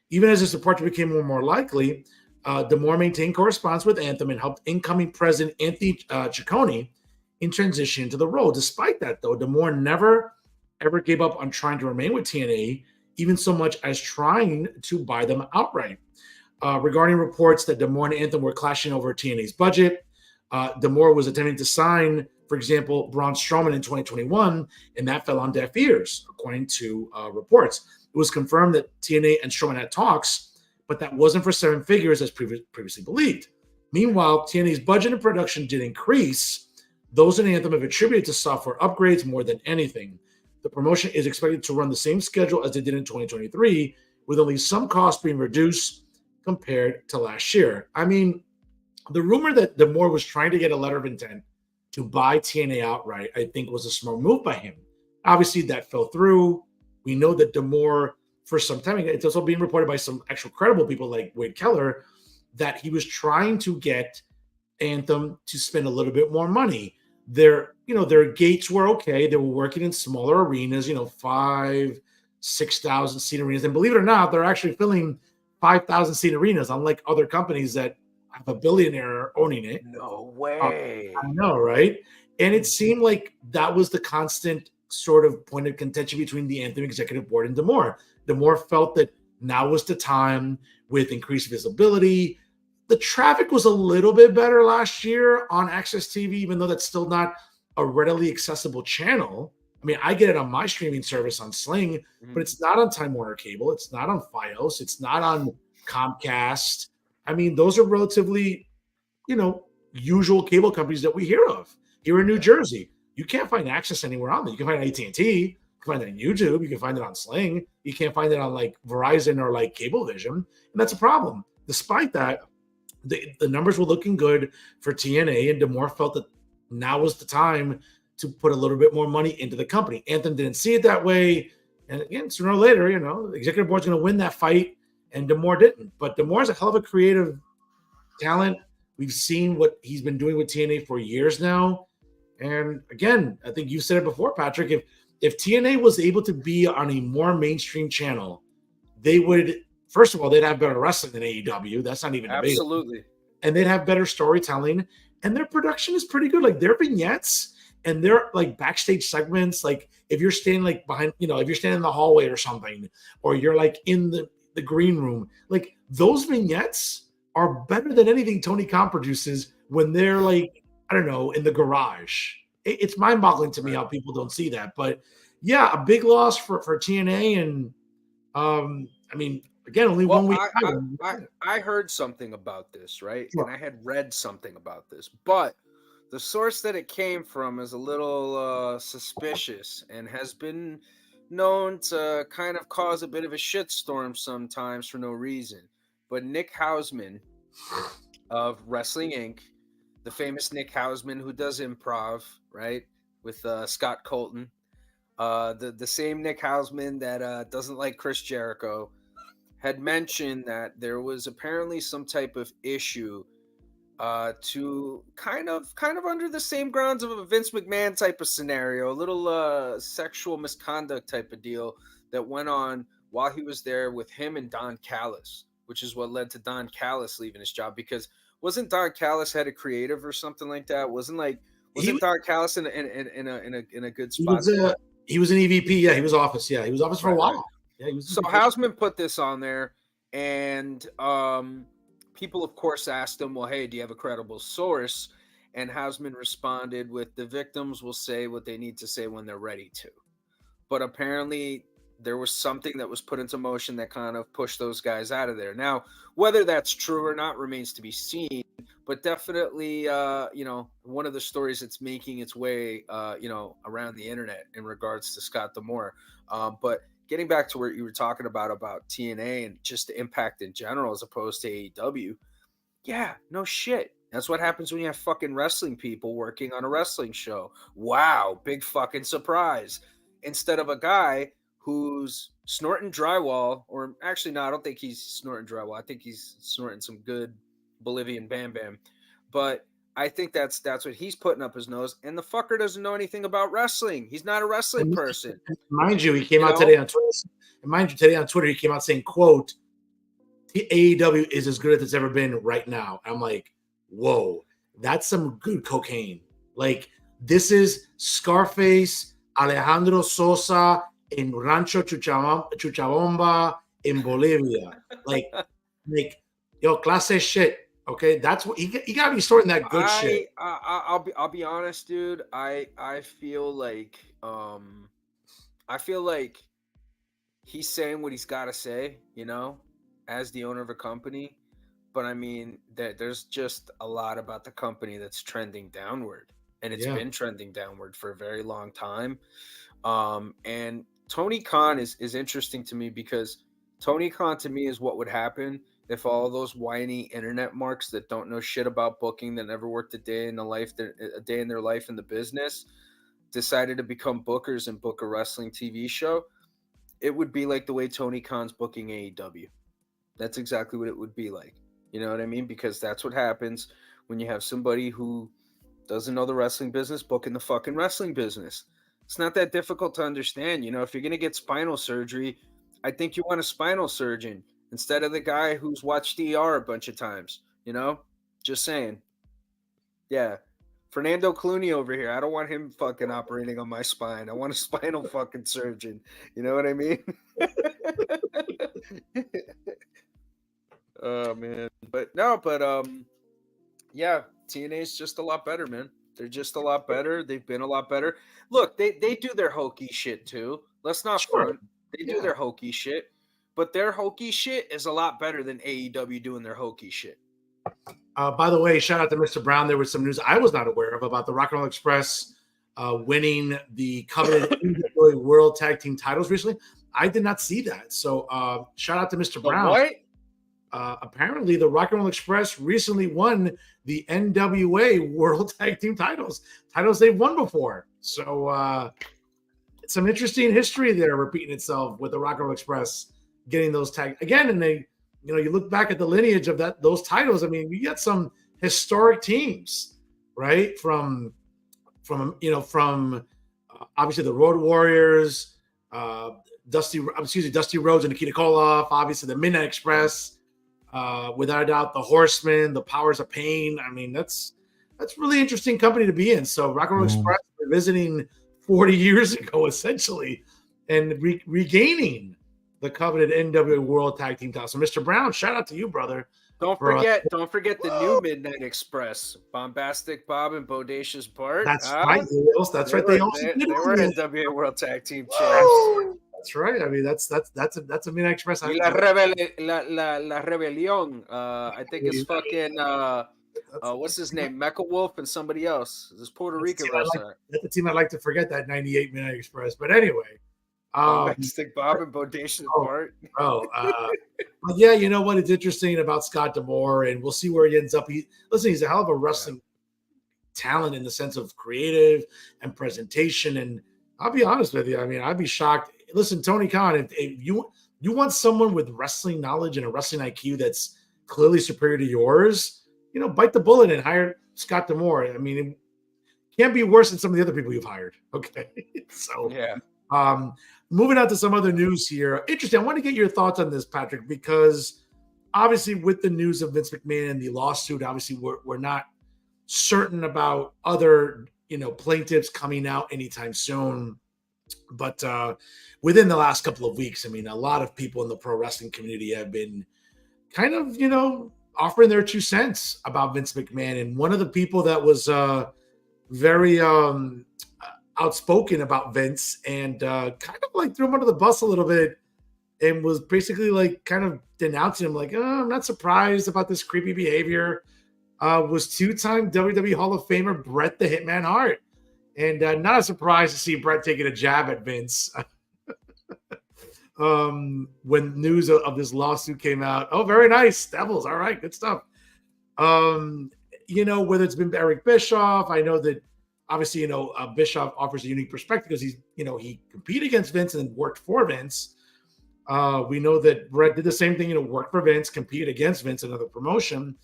Even as his departure became more and more likely, D'Amore maintained correspondence with Anthem and helped incoming president Anthony Ciccone in transition into the role. Despite that, though, D'Amore never, ever gave up on trying to remain with TNA, even so much as trying to buy them outright. Regarding reports that D'Amore and Anthem were clashing over TNA's budget, D'Amore was attempting to sign, for example, Braun Strowman in 2021, and that fell on deaf ears, according to reports. It was confirmed that TNA and Strowman had talks, but that wasn't for seven figures as previously believed. Meanwhile, TNA's budget and production did increase. Those in Anthem have attributed to software upgrades more than anything. The promotion is expected to run the same schedule as they did in 2023, with only some costs being reduced compared to last year. I mean, the rumor that D'Amore was trying to get a letter of intent to buy TNA outright, I think, was a smart move by him. Obviously, that fell through. We know that D'Amore, for some time, it's also being reported by some actual credible people like Wade Keller, that he was trying to get Anthem to spend a little bit more money. Their gates were okay. They were working in smaller arenas, 5,000, 6,000 seat arenas. And believe it or not, they're actually filling 5,000 seat arenas, unlike other companies that have a billionaire owning it. No way. I know, right? And it seemed like that was the constant sort of point of contention between the Anthem executive board and D'Amore. D'Amore felt that now was the time with increased visibility. The traffic was a little bit better last year on Access TV, even though that's still not a readily accessible channel. I mean, I get it on my streaming service on Sling, but it's not on Time Warner Cable. It's not on Fios. It's not on Comcast. I mean, those are relatively, usual cable companies that we hear of here in New Jersey. You can't find Access anywhere on there. You can find it on AT&T. You can find it on YouTube. You can find it on Sling. You can't find it on like Verizon or like Cablevision, and that's a problem. Despite that, the numbers were looking good for TNA, and D'Amore felt that now was the time to put a little bit more money into the company. Anthem didn't see it that way, and again, sooner or later, the executive board's going to win that fight, and D'Amore didn't. But D'Amore's a hell of a creative talent. We've seen what he's been doing with TNA for years now. And again, I think you said it before, Patrick, if TNA was able to be on a more mainstream channel, they would, first of all, they'd have better wrestling than AEW. That's not even debatable. Absolutely. And they'd have better storytelling. And their production is pretty good. Like their vignettes and their like backstage segments, like if you're standing like behind, if you're standing in the hallway or something, or you're like in the green room, like those vignettes are better than anything Tony Khan produces when they're like, I don't know, in the garage. It's mind-boggling to me how people don't see that. But yeah, a big loss for TNA. And I mean, again, only 1 week. I heard something about this, right? Sure. And I had read something about this, but the source that it came from is a little suspicious and has been known to kind of cause a bit of a shitstorm sometimes for no reason. But Nick Hausman of Wrestling Inc., the famous Nick Hausman who does improv, right, with Scott Colton, the same Nick Hausman that doesn't like Chris Jericho, had mentioned that there was apparently some type of issue to kind of under the same grounds of a Vince McMahon type of scenario, a little sexual misconduct type of deal that went on while he was there with him and Don Callis, which is what led to Don Callis leaving his job. Because wasn't Don Callis head of creative or something like that? Wasn't Don Callis in a good spot? He was an EVP. Yeah, he was office. Yeah, he was office for a while. Yeah, he was. So Hausman put this on there, and people, of course, asked him, well, hey, do you have a credible source? And Hausman responded with, the victims will say what they need to say when they're ready to. But apparently there was something that was put into motion that kind of pushed those guys out of there. Now, whether that's true or not remains to be seen, but definitely, one of the stories that's making its way, around the internet in regards to Scott D'Amore. But getting back to what you were talking about TNA and just the impact in general as opposed to AEW, yeah, no shit. That's what happens when you have fucking wrestling people working on a wrestling show. Wow, big fucking surprise. Instead of a guy who's snorting drywall, or actually, no, I don't think he's snorting drywall. I think he's snorting some good Bolivian Bam Bam. But I think that's what he's putting up his nose, and the fucker doesn't know anything about wrestling. He's not a wrestling person. Mind you, he came out today on Twitter. And mind you, today on Twitter, he came out saying, quote, AEW is as good as it's ever been right now. I'm like, whoa, that's some good cocaine. Like, this is Scarface, Alejandro Sosa in Rancho Chuchabomba in Bolivia. Like, yo, clase shit. Okay, that's what you gotta be sorting that good shit. I'll be honest, dude. I feel like he's saying what he's got to say, as the owner of a company. But I mean, there's just a lot about the company that's trending downward, and it's been trending downward for a very long time. And Tony Khan is interesting to me, because Tony Khan to me is what would happen if all those whiny internet marks that don't know shit about booking, that never worked a day in their life in the business, decided to become bookers and book a wrestling TV show. It would be like the way Tony Khan's booking AEW. That's exactly what it would be like. You know what I mean? Because that's what happens when you have somebody who doesn't know the wrestling business booking the fucking wrestling business. It's not that difficult to understand. You know, if you're going to get spinal surgery, I think you want a spinal surgeon instead of the guy who's watched ER a bunch of times, you know? Just saying. Yeah. Fernando Clooney over here. I don't want him fucking operating on my spine. I want a spinal fucking surgeon. You know what I mean? Oh man. Yeah, TNA's just a lot better, man. They're just a lot better. They've been a lot better. Look, they do their hokey shit too. Let's not front. They do their hokey shit, but their hokey shit is a lot better than AEW doing their hokey shit. By the way, shout out to Mr. Brown. There was some news I was not aware of about the Rock and Roll Express winning the coveted World Tag Team titles recently. I did not see that. So shout out to Mr. Brown. What? Apparently, the Rock and Roll Express recently won the NWA World Tag Team titles they've won before. So some interesting history there repeating itself with the Rock and Roll Express getting those tags again. And they, you know, you look back at the lineage of those titles. I mean, you got some historic teams, right? From obviously the Road Warriors, Dusty Rhodes and Nikita Koloff, obviously the Midnight Express. Without a doubt, the Horsemen, the Powers of Pain. I mean, that's really interesting company to be in. So Rock and Roll Express revisiting 40 years ago, essentially, and regaining the coveted NWA World Tag Team title. So, Mr. Brown, shout out to you, brother. Don't forget the new Midnight Express, Bombastic Bob and Bodacious Bart. That's right. They were NWA World Tag Team champs. That's right. I mean, that's a Midnight Express. La Rebellion. I think it's fucking what's his name? Mecha Wolf and somebody else. This Puerto Rican wrestler. That's the team I'd like to forget, that 98 Midnight Express. But anyway. Stick Bob and Bodacious Bart. But yeah, you know what? It's interesting about Scott D'Amore, and we'll see where he ends up. He's a hell of a wrestling talent in the sense of creative and presentation. And I'll be honest with you. I mean, I'd be shocked. Listen, Tony Khan, if you want someone with wrestling knowledge and a wrestling IQ that's clearly superior to yours, you know, bite the bullet and hire Scott D'Amore. I mean, it can't be worse than some of the other people you've hired. Okay. So, yeah. Moving on to some other news here. Interesting. I want to get your thoughts on this, Patrick, because obviously with the news of Vince McMahon and the lawsuit, obviously we're not certain about other, you know, plaintiffs coming out anytime soon. But within the last couple of weeks, I mean, a lot of people in the pro wrestling community have been kind of, you know, offering their 2 cents about Vince McMahon. And one of the people that was very outspoken about Vince and kind of like threw him under the bus a little bit and was basically like kind of denouncing him, like, oh, I'm not surprised about this creepy behavior, was 2-time WWE Hall of Famer Bret the Hitman Hart. And not a surprise to see Bret taking a jab at Vince when news of this lawsuit came out. Oh, very nice. Devils. All right. Good stuff. You know, whether it's been Eric Bischoff, I know that obviously, you know, Bischoff offers a unique perspective because he's, you know, he competed against Vince and worked for Vince. We know that Bret did the same thing, you know, worked for Vince, competed against Vince, another promotion.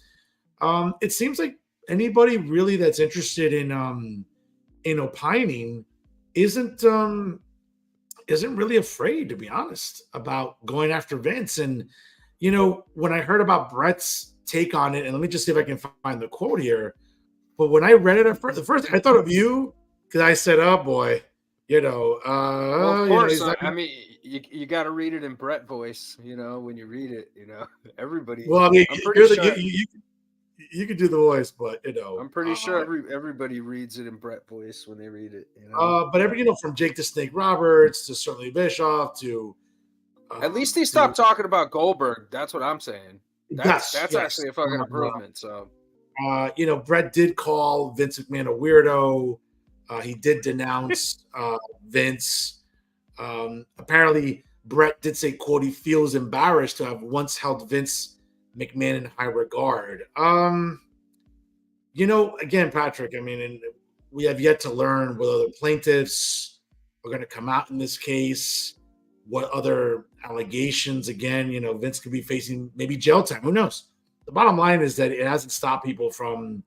It seems like anybody really that's interested in opining isn't really afraid, to be honest, about going after Vince. And, you know, when I heard about Bret's take on it, and let me just see if I can find the quote here. But when I read it at first, I thought of you because I said, "Oh boy, you know." Well, of course, you know, I mean, you got to read it in Bret voice, you know, when you read it. You know, everybody. Well, I mean, you could do the voice, but you know, I'm pretty sure everybody reads it in Bret voice when they read it. You know? But you know, from Jake the Snake Roberts to certainly Bischoff to at least he stopped talking about Goldberg. That's what I'm saying. That's actually a fucking improvement. So. You know, Bret did call Vince McMahon a weirdo. He did denounce Vince. Apparently, Bret did say, quote, he feels embarrassed to have once held Vince McMahon in high regard. You know, again, Patrick, I mean, and we have yet to learn what other plaintiffs are going to come out in this case, what other allegations. Again, you know, Vince could be facing maybe jail time. Who knows? The bottom line is that it hasn't stopped people from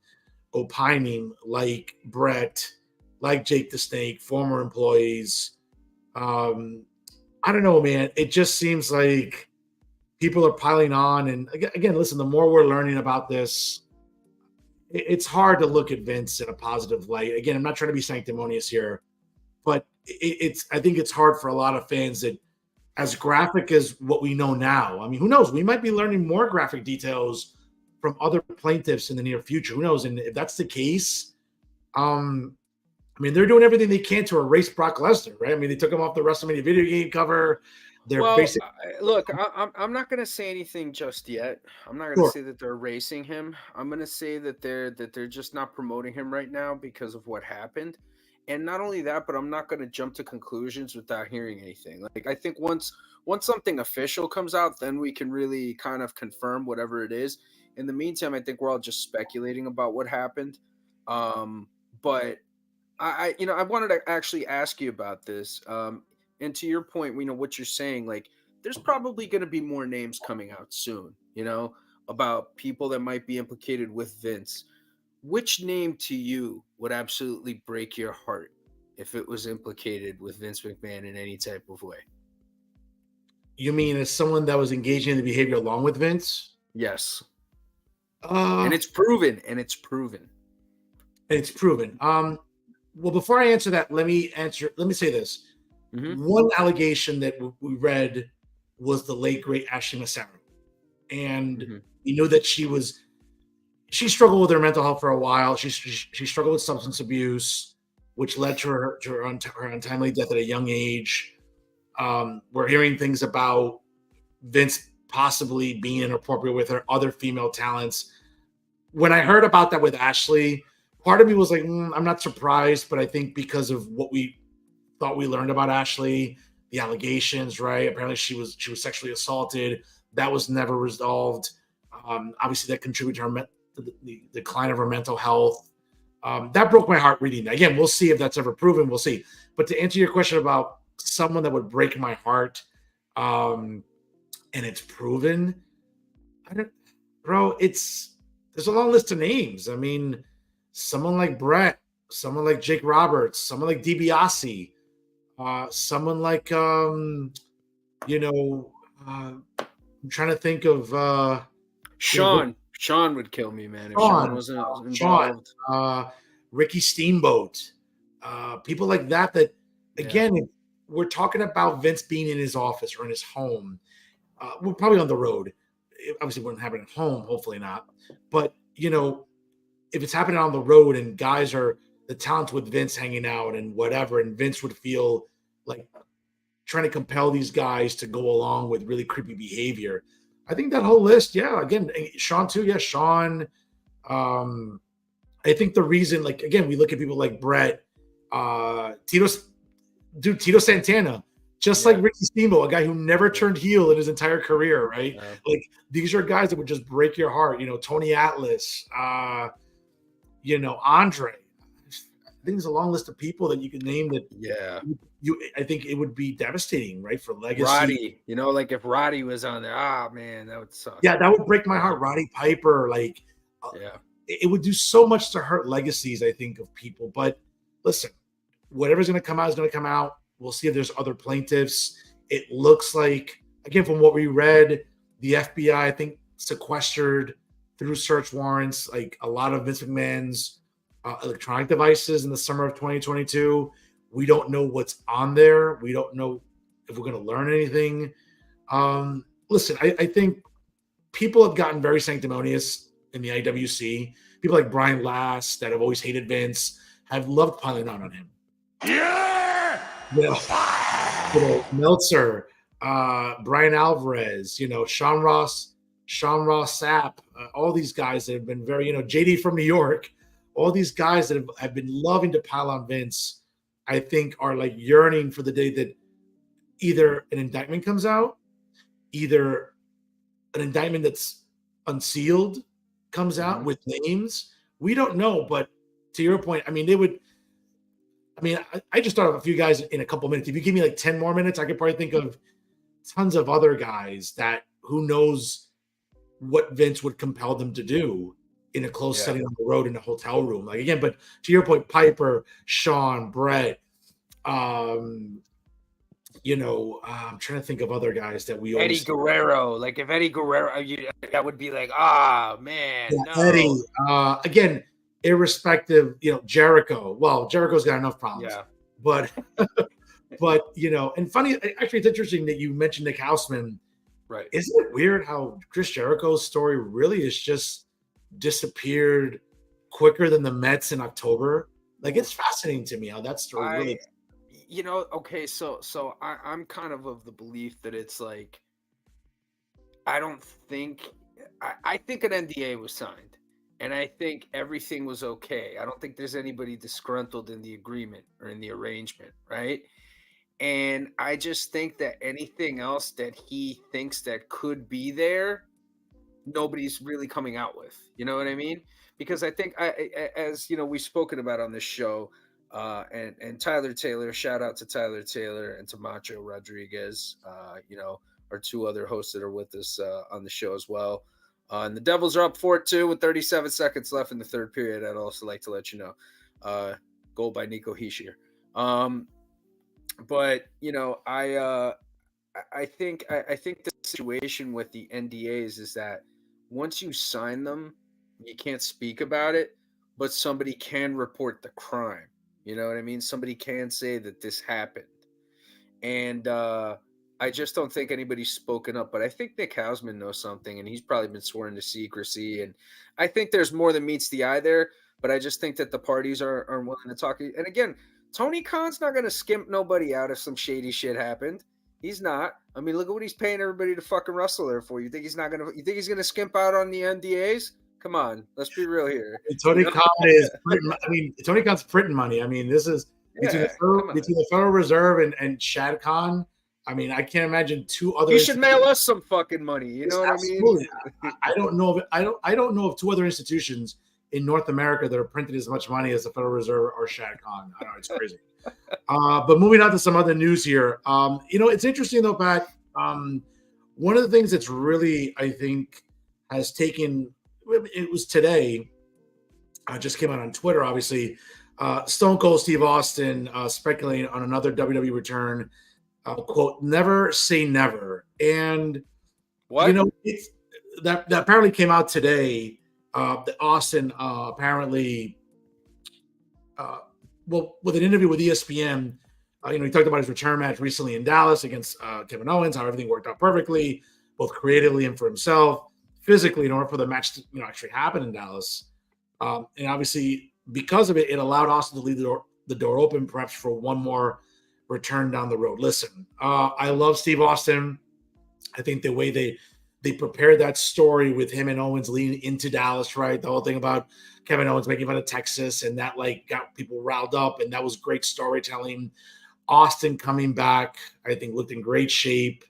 opining like Bret, like Jake the Snake, former employees. I don't know, man. It just seems like people are piling on. And again, listen, the more we're learning about this, it's hard to look at Vince in a positive light. Again, I'm not trying to be sanctimonious here, but I think it's hard for a lot of fans that, as graphic as what we know now, I mean, who knows? We might be learning more graphic details from other plaintiffs in the near future. Who knows? And if that's the case, I mean, they're doing everything they can to erase Brock Lesnar, right? I mean, they took him off the WrestleMania video game cover. Look, I'm not going to say anything just yet. I'm not going to say that they're erasing him. I'm going to say that they're just not promoting him right now because of what happened. And not only that, but I'm not going to jump to conclusions without hearing anything. Like, I think once something official comes out, then we can really kind of confirm whatever it is. In the meantime, I think we're all just speculating about what happened. But I wanted to actually ask you about this. And to your point, what you're saying, like, there's probably going to be more names coming out soon, about people that might be implicated with Vince. Which name to you would absolutely break your heart if it was implicated with Vince McMahon in any type of way? You mean as someone that was engaging in the behavior along with Vince? Yes. And it's proven. Well, before I answer that, let me say this. Mm-hmm. One allegation that we read was the late, great Ashley Massaro. And we knew that she struggled with her mental health for a while. She struggled with substance abuse, which led to her untimely death at a young age. We're hearing things about Vince possibly being inappropriate with her other female talents. When I heard about that with Ashley, part of me was like, I'm not surprised, but I think because of what we thought we learned about Ashley, the allegations, right? Apparently she was sexually assaulted. That was never resolved. Obviously that contributed to the decline of her mental health. That broke my heart reading that. Again, we'll see if that's ever proven. We'll see. But to answer your question about someone that would break my heart, and it's proven, there's a long list of names. I mean, someone like Bret, someone like Jake Roberts, someone like DiBiase, someone like I'm trying to think of Sean. Sean would kill me, man. If Sean wasn't involved. Ricky Steamboat, people like that. Again, we're talking about Vince being in his office or in his home. We're probably on the road. It obviously wouldn't happen at home. Hopefully not. But if it's happening on the road and guys are the talents with Vince hanging out and whatever, and Vince would feel like trying to compel these guys to go along with really creepy behavior. I think that whole list, again, Sean too. Yeah, Sean. I think the reason, like, again, we look at people like Bret, Tito Santana, just like Ricky Steamboat, a guy who never turned heel in his entire career, right? Yeah. Like, these are guys that would just break your heart. Tony Atlas, Andre. I think there's a long list of people that you can name that. Yeah, I think it would be devastating, right, for legacy. Roddy, like if Roddy was on there, man, that would suck. Yeah, that would break my heart. Roddy Piper, it would do so much to hurt legacies, I think, of people. But listen, whatever's going to come out is going to come out. We'll see if there's other plaintiffs. It looks like, again, from what we read, the FBI, I think, sequestered through search warrants like a lot of Vince McMahon's electronic devices in the summer of 2022. We don't know what's on there. We don't know if we're going to learn anything. Listen, I think people have gotten very sanctimonious in the IWC. People like Brian Last that have always hated Vince have loved piling on him. Meltzer, Brian Alvarez, Sean Ross Sapp, all these guys that have been very, JD from New York, all these guys that have been loving to pile on Vince, I think are like yearning for the day that either an indictment comes out, either an indictment that's unsealed comes out with names. We don't know, but to your point, I just thought of a few guys in a couple minutes. If you give me like 10 more minutes, I could probably think of tons of other guys that who knows what Vince would compel them to do in a closed setting on the road in a hotel room. Like again, but to your point, Piper, Sean, Bret, I'm trying to think of other guys that we Eddie Guerrero. Like if Eddie Guerrero, that would be like, man, no. Eddie. Again, irrespective, Jericho. Well, Jericho's got enough problems. Yeah. But and funny, actually, it's interesting that you mentioned Nick Houseman. Right. Isn't it weird how Chris Jericho's story really is just disappeared quicker than the Mets in October? Like it's fascinating to me how that story really. Okay, so I'm kind of the belief that it's like, I think an NDA was signed, and I think everything was okay. I don't think there's anybody disgruntled in the agreement or in the arrangement, right? And I just think that anything else that he thinks that could be there, nobody's really coming out with. You know what I mean? Because I think, as we've spoken about on this show, and Tyler Taylor, shout out to Tyler Taylor and to Macho Rodriguez, our two other hosts that are with us on the show as well. And the Devils are up 4-2 with 37 seconds left in the third period. I'd also like to let you know, goal by Nico Hischier. But I think the situation with the NDAs is that once you sign them, you can't speak about it, but somebody can report the crime. You know what I mean? Somebody can say that this happened. And I just don't think anybody's spoken up. But I think Nick Houseman knows something, and he's probably been sworn to secrecy. And I think there's more than meets the eye there. But I just think that the parties are willing to talk. And again, Tony Khan's not going to skimp nobody out if some shady shit happened. He's not. I mean, look at what he's paying everybody to fucking wrestle there for. You think he's going to skimp out on the NDAs? Come on, let's be real here. Tony Khan is Tony Khan's printing money. I mean, this is between the Federal Reserve and Shad Khan. I mean, I can't imagine two other. You should mail us some fucking money. You know what absolutely. I mean? I don't know of two other institutions in North America that are printing as much money as the Federal Reserve or Shad Khan. I know it's crazy. But moving on to some other news here. It's interesting though, Pat. One of the things that's really, I think, has taken. It was today. Just came out on Twitter, obviously. Stone Cold Steve Austin speculating on another WWE return. Quote, never say never. And, what? It's, that apparently came out today. That Austin apparently, with an interview with ESPN, he talked about his return match recently in Dallas against Kevin Owens, how everything worked out perfectly, both creatively and for himself. Physically, in order for the match to actually happen in Dallas, and obviously because of it, it allowed Austin to leave the door open, perhaps for one more return down the road. Listen, I love Steve Austin. I think the way they prepared that story with him and Owens leading into Dallas, right? The whole thing about Kevin Owens making fun of Texas and that got people riled up, and that was great storytelling. Austin coming back, I think, looked in great shape.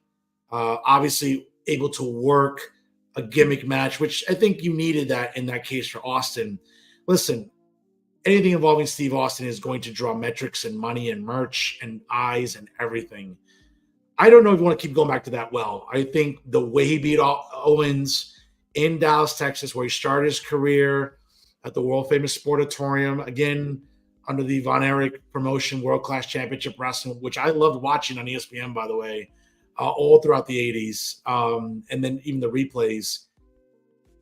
Obviously, able to work a gimmick match, which I think you needed that in that case for Austin. Listen, anything involving Steve Austin is going to draw metrics and money and merch and eyes and everything. I don't know if you want to keep going back to that well. I think the way he beat Owens in Dallas, Texas, where he started his career at the world-famous Sportatorium, again, under the Von Erich promotion, World Class Championship Wrestling, which I loved watching on ESPN, by the way, all throughout the 80s, and then even the replays.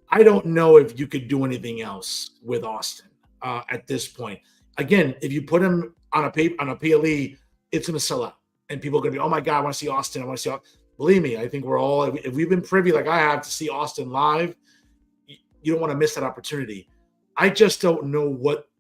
I don't know if you could do anything else with Austin at this point. Again, if you put him on a PLE, it's going to sell out. And people are going to be, oh, my God, I want to see Austin. I want to see Austin. Believe me, I think we're all, if we've been privy like I have to see Austin live, you don't want to miss that opportunity. I just don't know what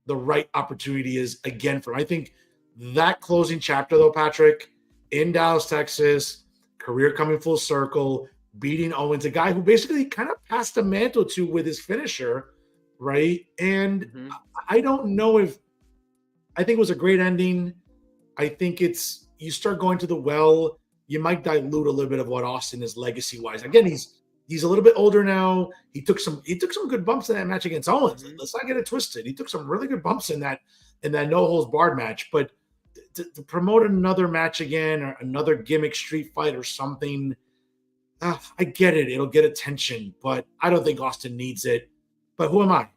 the right opportunity is again for him. I think that closing chapter, though, Patrick, in Dallas, Texas, career coming full circle, beating Owens, a guy who basically kind of passed the mantle to with his finisher, right? And I don't know if – I think it was a great ending. I think it's – you start going to the well, you might dilute a little bit of what Austin is legacy-wise. Again, he's a little bit older now. He took some good bumps in that match against Owens. Let's not get it twisted. He took some really good bumps in that no-holds-barred match, but – to promote another match again or another gimmick street fight or something, I get it. It'll get attention, but I don't think Austin needs it. But who am I?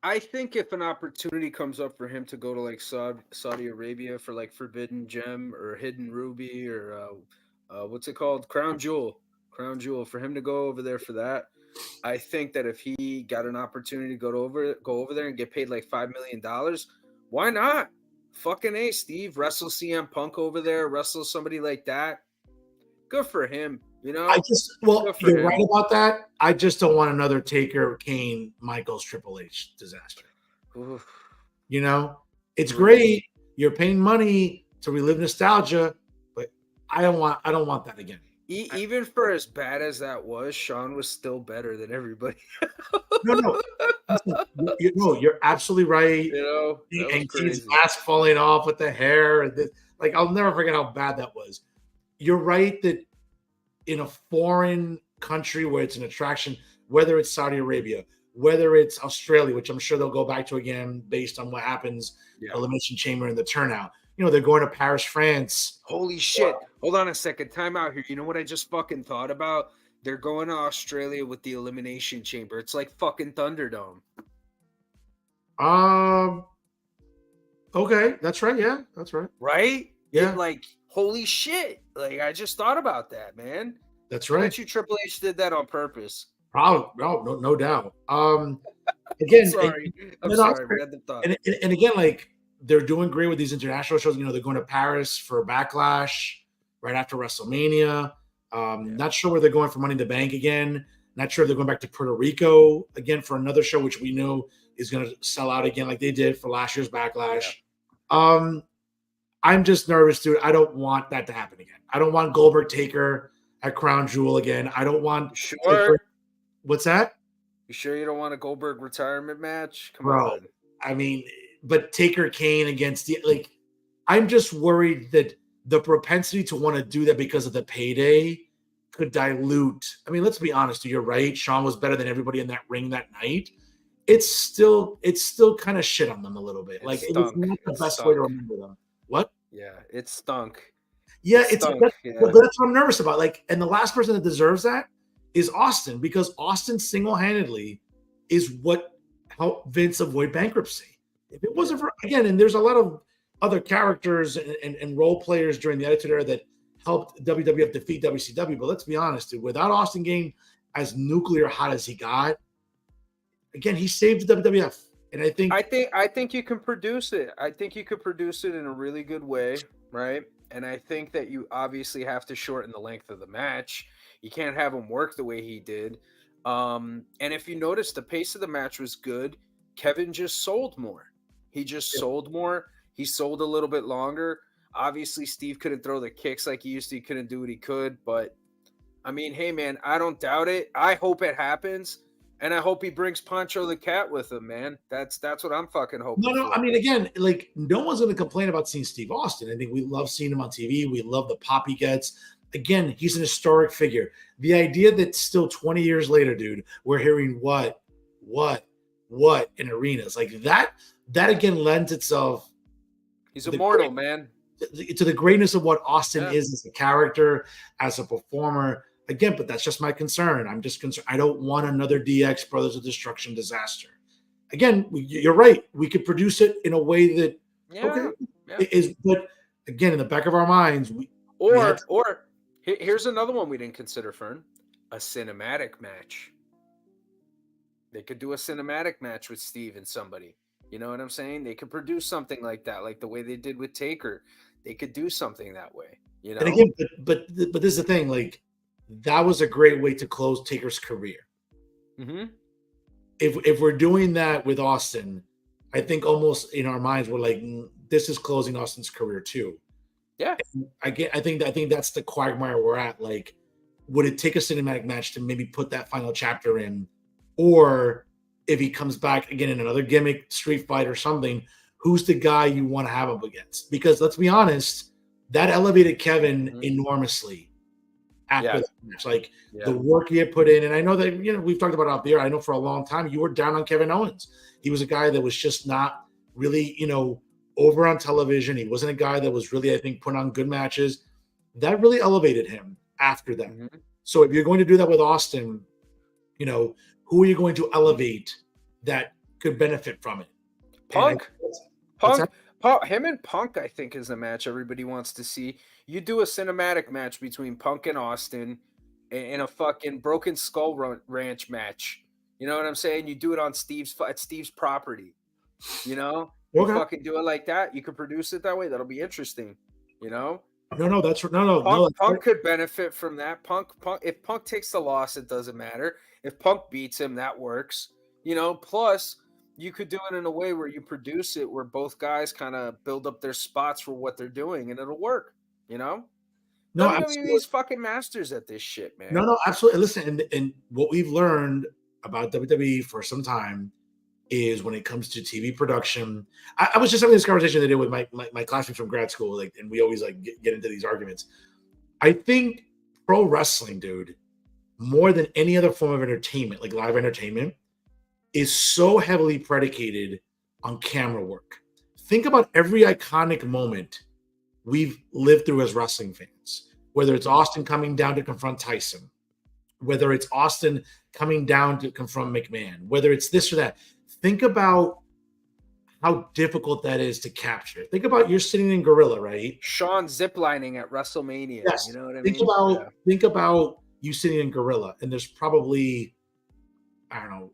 I think if an opportunity comes up for him to go to like Saudi Arabia for like Forbidden Gem or Hidden Ruby or what's it called? Crown Jewel, for him to go over there for that. I think that if he got an opportunity to go over there and get paid like $5 million, why not? Fucking A, Steve. Wrestle CM Punk over there, wrestle somebody like that. Good for him. You know, You're right about that. I just don't want another Taker, Kane, Michaels, Triple H disaster. Oof. You know, it's great. You're paying money to relive nostalgia, but I don't want that again. Even for as bad as that was, Shawn was still better than everybody. No. You're absolutely right. You know, and Kane's mask falling off with the hair. And like, I'll never forget how bad that was. You're right that in a foreign country where it's an attraction, whether it's Saudi Arabia, whether it's Australia, which I'm sure they'll go back to again based on what happens, Elimination Chamber and the turnout. You know, they're going to Paris, France. Holy shit. Hold on a second. Time out here. You know what I just fucking thought about? They're going to Australia with the Elimination Chamber. It's like fucking Thunderdome. Okay. That's right. Yeah, that's right. Right? Yeah. And like, holy shit. Like, I just thought about that, man. That's right. I bet you Triple H did that on purpose. Probably. No doubt. Again, sorry. I'm sorry. And again, like, they're doing great with these international shows. You know, they're going to Paris for Backlash right after WrestleMania. Not sure where they're going for Money in the Bank again. Not sure if they're going back to Puerto Rico again for another show, which we know is going to sell out again like they did for last year's Backlash. Yeah. I'm just nervous, dude. I don't want that to happen again. I don't want Goldberg Taker at Crown Jewel again. I don't want Taker. What's that? You sure you don't want a Goldberg retirement match? Come Bro, on. I mean, but Taker Kane against I'm just worried that the propensity to want to do that because of the payday could dilute. I mean, let's be honest. You're right. Shawn was better than everybody in that ring that night. It's still kind of shit on them a little bit. It was not the best way to remember them. What? Yeah, it stunk. Yeah, but that's what I'm nervous about. And the last person that deserves that is Austin, because Austin single-handedly is what helped Vince avoid bankruptcy. If it wasn't for, again, and there's a lot of other characters and role players during the Attitude Era that helped WWF defeat WCW, but let's be honest, dude, without Austin getting as nuclear hot as he got, again, he saved the WWF. And I think you can produce it. I think you could produce it in a really good way, right? And I think that you obviously have to shorten the length of the match. You can't have him work the way he did. And if you notice, the pace of the match was good. Kevin just sold more. He just sold more. He sold a little bit longer. Obviously, Steve couldn't throw the kicks like he used to. He couldn't do what he could. But, I mean, hey, man, I don't doubt it. I hope it happens. And I hope he brings Pancho the Cat with him, man. That's what I'm fucking hoping. No. I mean, again, no one's going to complain about seeing Steve Austin. I think we love seeing him on TV. We love the pop he gets. Again, he's an historic figure. The idea that still 20 years later, dude, we're hearing what in arenas like that again lends itself. He's immortal, man. To the greatness of what Austin is as a character, as a performer. Again, but that's just my concern. I'm just concerned. I don't want another DX Brothers of Destruction disaster. Again, you're right. We could produce it in a way that is, but again, in the back of our minds, here's another one we didn't consider, Fern. A cinematic match. They could do a cinematic match with Steve and somebody. You know what I'm saying? They could produce something like that, like the way they did with Taker. They could do something that way. You know. And again, but this is the thing, that was a great way to close Taker's career. Mm-hmm. If we're doing that with Austin, I think almost in our minds we're like, this is closing Austin's career too. Yeah. And I think that's the quagmire we're at. Would it take a cinematic match to maybe put that final chapter in, or if he comes back again in another gimmick, street fight or something, who's the guy you want to have him against? Because let's be honest, that elevated Kevin enormously. After the match, the work he had put in. And I know that, we've talked about it out there. I know for a long time you were down on Kevin Owens. He was a guy that was just not really, over on television. He wasn't a guy that was really, I think, put on good matches. That really elevated him after that. Mm-hmm. So if you're going to do that with Austin, who are you going to elevate that could benefit from it? Punk. Him and Punk, I think, is the match everybody wants to see. You do a cinematic match between Punk and Austin in a fucking Broken Skull Ranch match. You know what I'm saying? You do it on Steve's property. You know, you fucking do it like that. You could produce it that way. That'll be interesting. You know. Punk could benefit from that. Punk. If Punk takes the loss, it doesn't matter. If Punk beats him, that works. You know. Plus, you could do it in a way where you produce it where both guys kind of build up their spots for what they're doing, and it'll work. You know. No, WWE's fucking masters at this shit, man. No, absolutely. Listen, and what we've learned about WWE for some time is when it comes to TV production. I was just having this conversation today with my classmates from grad school, like, and we always like get into these arguments. I think pro wrestling, dude, more than any other form of entertainment, like live entertainment, is so heavily predicated on camera work. Think about every iconic moment we've lived through as wrestling fans, whether it's Austin coming down to confront Tyson, whether it's Austin coming down to confront McMahon, whether it's this or that. Think about how difficult that is to capture. Think about you're sitting in Gorilla, right? Sean ziplining at WrestleMania. Yes. You know what I mean? Think about you sitting in Gorilla, and there's probably, I don't know,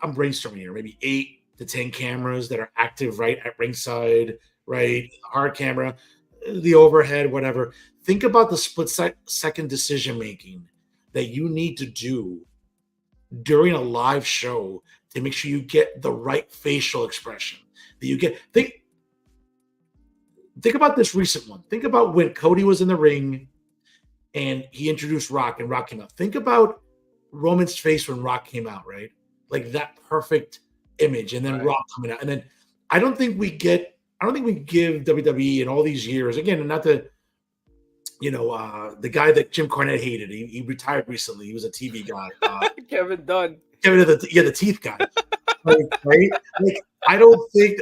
I'm brainstorming here, maybe 8 to 10 cameras that are active right at ringside, right? Hard camera, the overhead, whatever. Think about the split-second decision-making that you need to do during a live show to make sure you get the right facial expression that you get. Think about this recent one. Think about when Cody was in the ring and he introduced Rock and Rock came out. Think about Roman's face when Rock came out, right? Like that perfect image, and then Rock coming out. And then I don't think we give WWE in all these years, again, and not to, the guy that Jim Cornette hated, he retired recently. He was a TV guy. Kevin Dunn. The teeth guy. Right? Like, I don't think,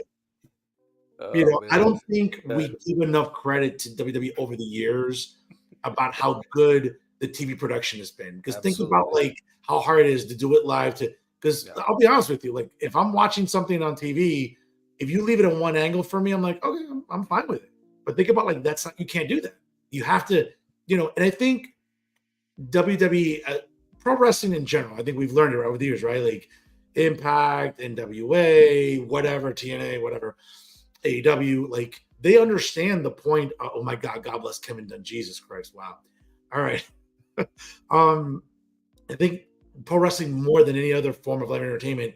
I don't think we give enough credit to WWE over the years about how good the TV production has been. Because think about like how hard it is to do it live. Because I'll be honest with you, like if I'm watching something on TV, if you leave it in one angle for me, I'm like, okay, I'm fine with it. But think about like you can't do that. You have to, and I think WWE, pro wrestling in general, I think we've learned it over the years, right? Like Impact, NWA, whatever, TNA, whatever, AEW, like they understand the point. Oh my God, God bless Kevin Dunn. Jesus Christ. Wow. All right. I think pro wrestling more than any other form of live entertainment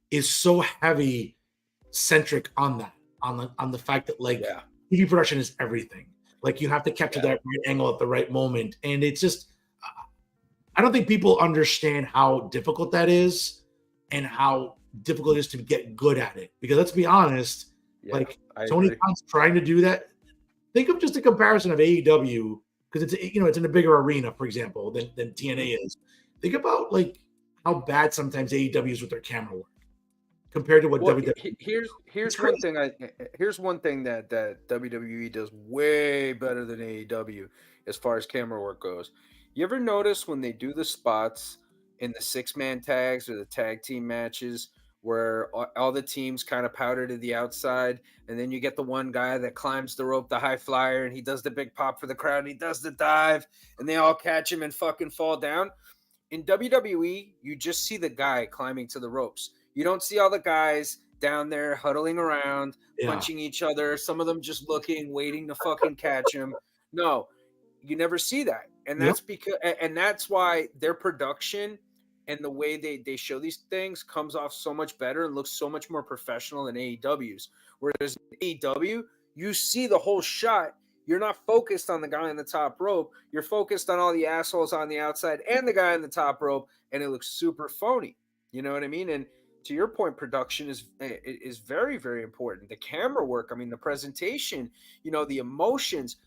is so heavy centric on that, on the fact that like TV production is everything. Like you have to capture that right angle at the right moment. And it's just, I don't think people understand how difficult that is and how difficult it is to get good at it. Because let's be honest, Tony Khan's trying to do that. Think of just a comparison of AEW, because it's in a bigger arena, for example, than TNA is. Think about like how bad sometimes AEW is with their camera work compared to what WWE. Here's one thing that WWE does way better than AEW as far as camera work goes. You ever notice when they do the spots in the 6-man tags or the tag team matches where all the teams kind of powder to the outside, and then you get the one guy that climbs the rope, the high flyer, and he does the big pop for the crowd, and he does the dive, and they all catch him and fucking fall down? In WWE, you just see the guy climbing to the ropes. You don't see all the guys down there huddling around, punching each other, some of them just looking, waiting to fucking catch him. No, you never see that. And that's that's why their production and the way they show these things comes off so much better and looks so much more professional than AEW's. Whereas AEW, you see the whole shot. You're not focused on the guy on the top rope. You're focused on all the assholes on the outside and the guy on the top rope, and it looks super phony. You know what I mean? And to your point, production is very, very important. The camera work, I mean, the presentation, the emotions,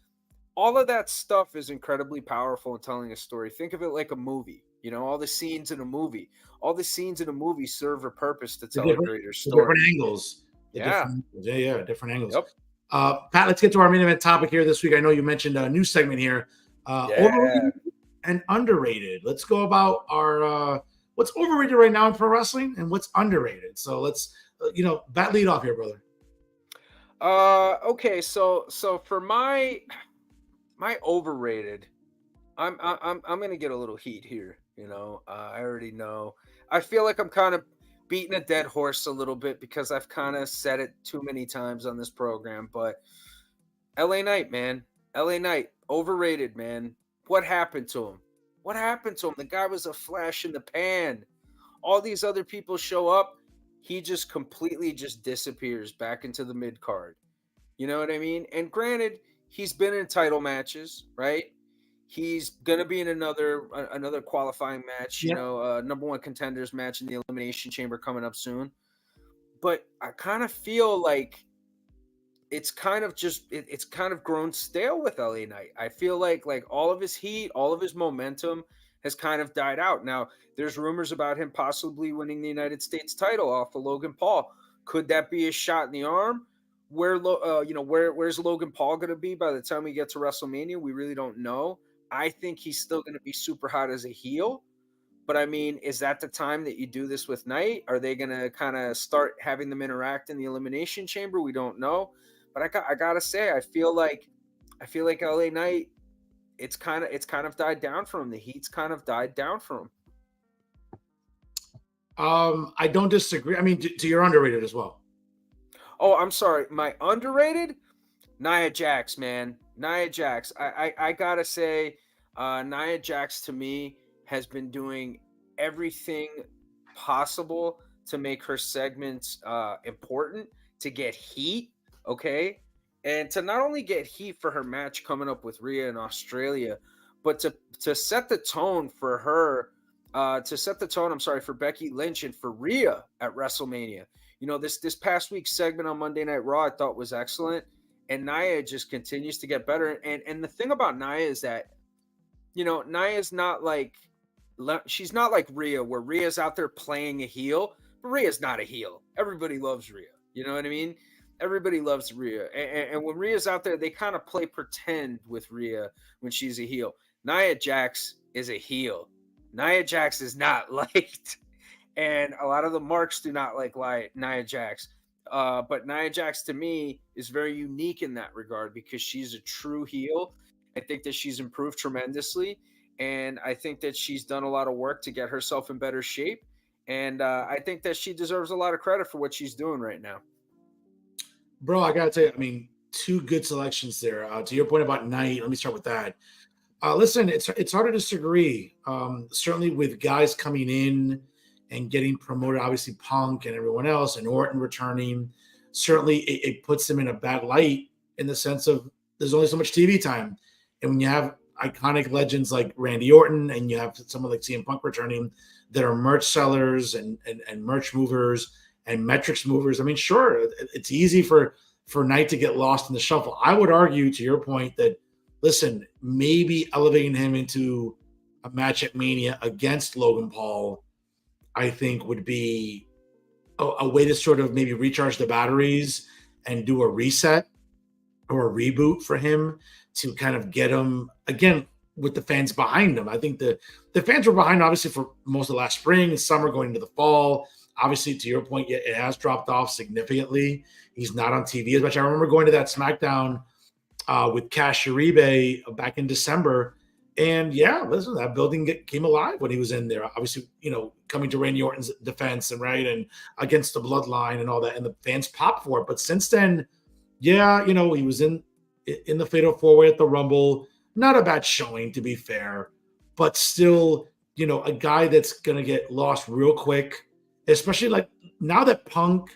all of that stuff is incredibly powerful in telling a story. Think of it like a movie. All the scenes in a movie. All the scenes in a movie serve a purpose to tell a greater story. Different angles. Different angles. Yep. Pat, let's get to our main event topic here this week. I know you mentioned a new segment here. Overrated and underrated. Let's go about our what's overrated right now in pro wrestling and what's underrated. So let's, bat lead off here, brother. Okay, so for my overrated, I'm gonna get a little heat here. I already know. I feel like I'm kind of beating a dead horse a little bit because I've kind of said it too many times on this program. But LA Knight, man, LA Knight, overrated, man. What happened to him? What happened to him? The guy was a flash in the pan. All these other people show up. He just completely just disappears back into the mid card. You know what I mean? And granted, he's been in title matches, right? He's gonna be in another qualifying match, number one contenders match in the Elimination Chamber coming up soon. But I kind of feel like it's kind of grown stale with LA Knight. I feel like all of his heat, all of his momentum has kind of died out. Now, there's rumors about him possibly winning the United States title off of Logan Paul. Could that be a shot in the arm? Where's Logan Paul going to be by the time we get to WrestleMania? We really don't know. I think he's still going to be super hot as a heel. But I mean, is that the time that you do this with Knight? Are they going to kind of start having them interact in the Elimination Chamber? We don't know. But I gotta say, I feel like LA Knight, it's kind of died down for him. The heat's kind of died down for him. I don't disagree. I mean, to your underrated as well. Oh, I'm sorry. My underrated, Nia Jax, man. Nia Jax. I gotta say, Nia Jax to me has been doing everything possible to make her segments important, to get heat, okay? And to not only get heat for her match coming up with Rhea in Australia, but to set the tone for her, for Becky Lynch and for Rhea at WrestleMania. This past week's segment on Monday Night Raw I thought was excellent, and Nia just continues to get better. And the thing about Nia is that, Nia's not like, she's not like Rhea, where Rhea's out there playing a heel, but Rhea's not a heel. Everybody loves Rhea. You know what I mean? Everybody loves Rhea. And when Rhea's out there, they kind of play pretend with Rhea when she's a heel. Nia Jax is a heel. Nia Jax is not liked. And a lot of the marks do not like Nia Jax. But Nia Jax, to me, is very unique in that regard because she's a true heel. I think that she's improved tremendously. And I think that she's done a lot of work to get herself in better shape. And I think that she deserves a lot of credit for what she's doing right now. Bro, I got to tell you, I mean, two good selections there. To your point about Knight, let me start with that. Listen, it's hard to disagree. Certainly with guys coming in and getting promoted, obviously Punk and everyone else, and Orton returning, certainly it puts them in a bad light in the sense of there's only so much TV time. And when you have iconic legends like Randy Orton and you have someone like CM Punk returning that are merch sellers and merch movers and metrics movers, I mean, sure, it's easy for Knight to get lost in the shuffle. I would argue, to your point, that, listen, maybe elevating him into a match at Mania against Logan Paul, I think would be a way to sort of maybe recharge the batteries and do a reset or a reboot for him to kind of get him, again, with the fans behind him. I think the fans were behind, obviously, for most of last spring and summer going into the fall. Obviously, to your point, it has dropped off significantly. He's not on TV as much. I remember going to that SmackDown with Cash Uribe back in December. And yeah, listen, that building came alive when he was in there. Obviously, coming to Randy Orton's defense and against the Bloodline and all that, and the fans popped for it. But since then, yeah, he was in the Fatal 4-Way at the Rumble. Not a bad showing, to be fair, but still, a guy that's gonna get lost real quick, especially like now that Punk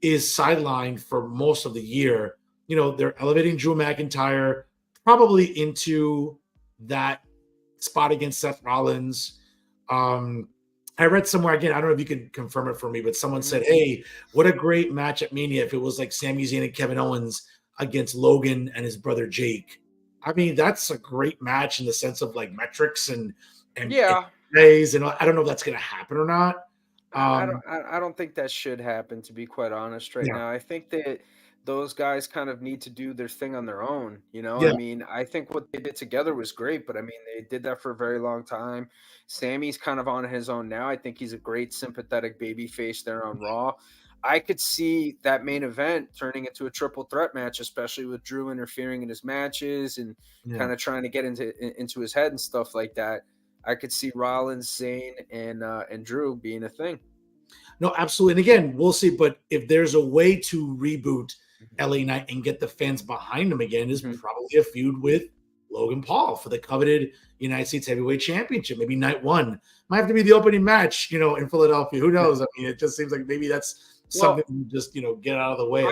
is sidelined for most of the year. They're elevating Drew McIntyre probably into that spot against Seth Rollins. I read somewhere, again, I don't know if you can confirm it for me, but someone said, hey, what a great match at Mania if it was like Sami Zayn and Kevin Owens against Logan and his brother Jake. I mean, that's a great match in the sense of like metrics and plays, and I don't know if that's going to happen or not. I don't think that should happen, to be quite honest, right now. I think that those guys kind of need to do their thing on their own. Yeah. I mean, I think what they did together was great, but I mean, they did that for a very long time. Sammy's kind of on his own now. I think he's a great sympathetic babyface there on Raw. I could see that main event turning into a triple threat match, especially with Drew interfering in his matches and kind of trying to get into his head and stuff like that. I could see Rollins, Zayn, and Drew being a thing. No, absolutely. And again, we'll see. But if there's a way to reboot LA Knight and get the fans behind him again, is probably a feud with Logan Paul for the coveted United States Heavyweight Championship. Maybe night one might have to be the opening match, in Philadelphia. Who knows? I mean, it just seems like maybe that's something you just get out of the way.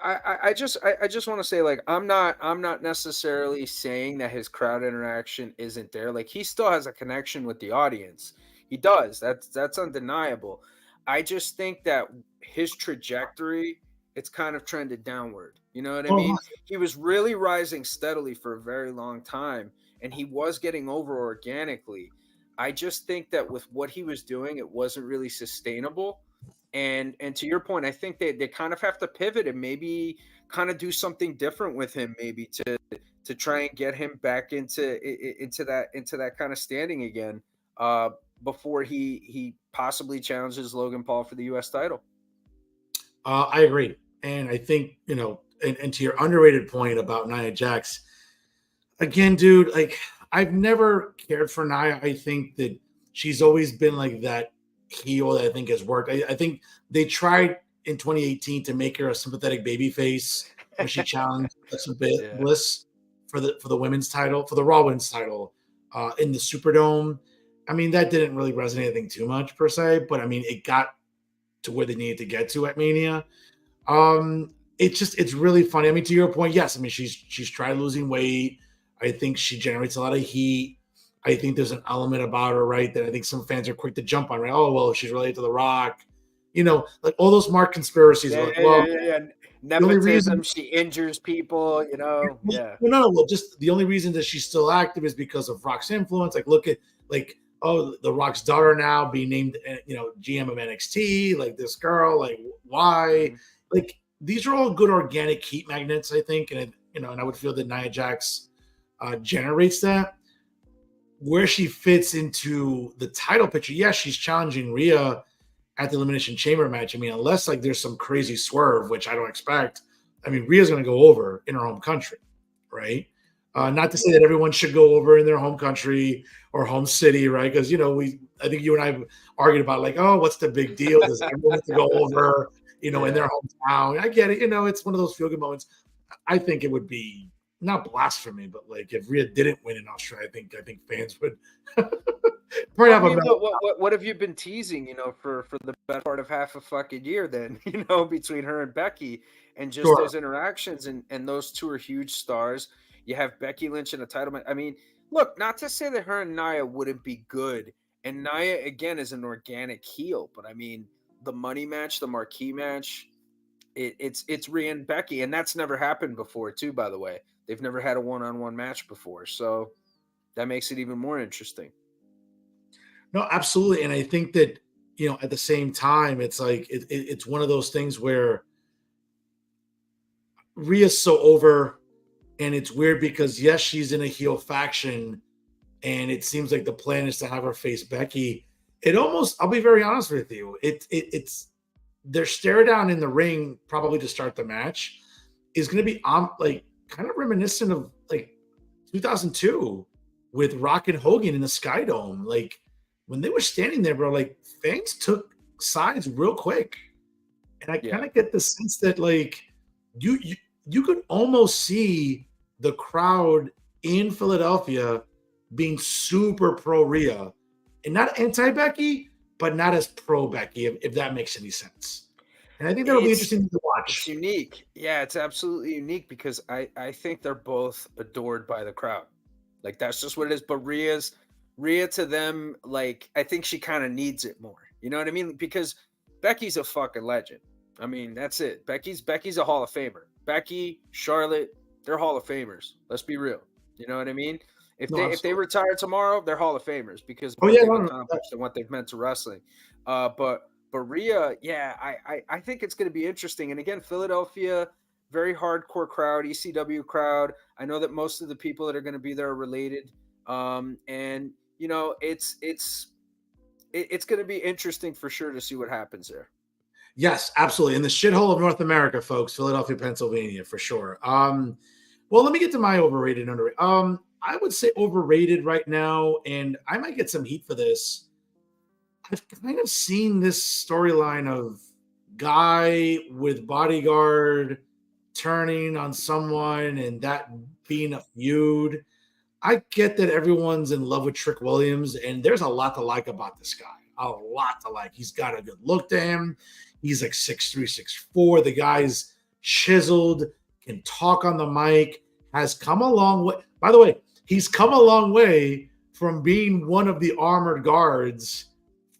I just want to say, like, I'm not necessarily saying that his crowd interaction isn't there. Like, he still has a connection with the audience. He does. That's undeniable. I just think that his trajectory, it's kind of trended downward. You know what I mean? He was really rising steadily for a very long time, and he was getting over organically. I just think that with what he was doing, it wasn't really sustainable. And to your point, I think they kind of have to pivot and maybe kind of do something different with him, maybe to try and get him back into that kind of standing again, before he possibly challenges Logan Paul for the U.S. title. I agree, and I think and to your underrated point about Nia Jax, again, dude, like, I've never cared for Nia. I think that she's always been like that heel that I think has worked. I think they tried in 2018 to make her a sympathetic babyface when she challenged Bliss for the women's title, for the Raw women's title, in the Superdome. I mean, that didn't really resonate anything too much per se, but I mean, it got to where they needed to get to at Mania. It's really funny. I mean, to your point, yes. I mean, she's tried losing weight. I think she generates a lot of heat. I think there's an element about her, right, that I think some fans are quick to jump on, right? Oh, well, she's related to The Rock. Like all those Mark conspiracies. Nepotism, she injures people, Well, just the only reason that she's still active is because of Rock's influence. Like, look at, like, The Rock's daughter now being named, GM of NXT, like this girl, like, why? Like, these are all good organic heat magnets, I think. And, and I would feel that Nia Jax generates that. Where she fits into the title picture, yes, she's challenging Rhea at the Elimination Chamber match. I mean, unless like there's some crazy swerve, which I don't expect. I mean, Rhea's going to go over in her home country, right? Not to say that everyone should go over in their home country or home city, right? Because I think you and I argued about like, oh, what's the big deal? Does everyone have to go over, in their hometown? I get it. It's one of those feel good moments. I think it would be not blasphemy, but like if Rhea didn't win in Australia, I think fans would probably have what have you been teasing, for the better part of half a fucking year then, between her and Becky and just those interactions, and those two are huge stars. You have Becky Lynch in a title match. I mean, look, not to say that her and Nia wouldn't be good, and Nia again is an organic heel, but I mean the money match, the marquee match, it's Rhea and Becky, and that's never happened before too, by the way. They've never had a one-on-one match before, so that makes it even more interesting. No, absolutely. And I think that, at the same time, it's like it's one of those things where Rhea's so over, and it's weird because, yes, she's in a heel faction, and it seems like the plan is to have her face Becky. It almost, I'll be very honest with you, it's their stare down in the ring, probably to start the match, is going to be like kind of reminiscent of like 2002 with Rock and Hogan in the Sky Dome. Like when they were standing there, bro, like fans took sides real quick. And I kind of get the sense that like you could almost see the crowd in Philadelphia being super pro Rhea and not anti Becky, but not as pro Becky, if that makes any sense. And I think that'll be interesting to watch. It's unique. Yeah, it's absolutely unique because I think they're both adored by the crowd. Like, that's just what it is. But Rhea to them, like, I think she kind of needs it more. You know what I mean? Because Becky's a fucking legend. I mean, that's it. Becky's a Hall of Famer. Becky, Charlotte, they're Hall of Famers. Let's be real. You know what I mean? If they retire tomorrow, they're Hall of Famers because of what they've accomplished and what they've meant to wrestling. But Rhea, I think it's going to be interesting. And again, Philadelphia, very hardcore crowd, ECW crowd. I know that most of the people that are going to be there are related. And you know, it's going to be interesting for sure to see what happens there. Yes, absolutely. In the shithole of North America, folks, Philadelphia, Pennsylvania, for sure. Well, let me get to my overrated and underrated. I would say overrated right now, and I might get some heat for this. I've kind of seen this storyline of guy with bodyguard turning on someone and that being a feud. I get that everyone's in love with Trick Williams, and there's a lot to like about this guy. A lot to like. He's got a good look to him. He's like 6'3", 6'4". The guy's chiseled, can talk on the mic, has come a long way. By the way, he's come a long way from being one of the armored guards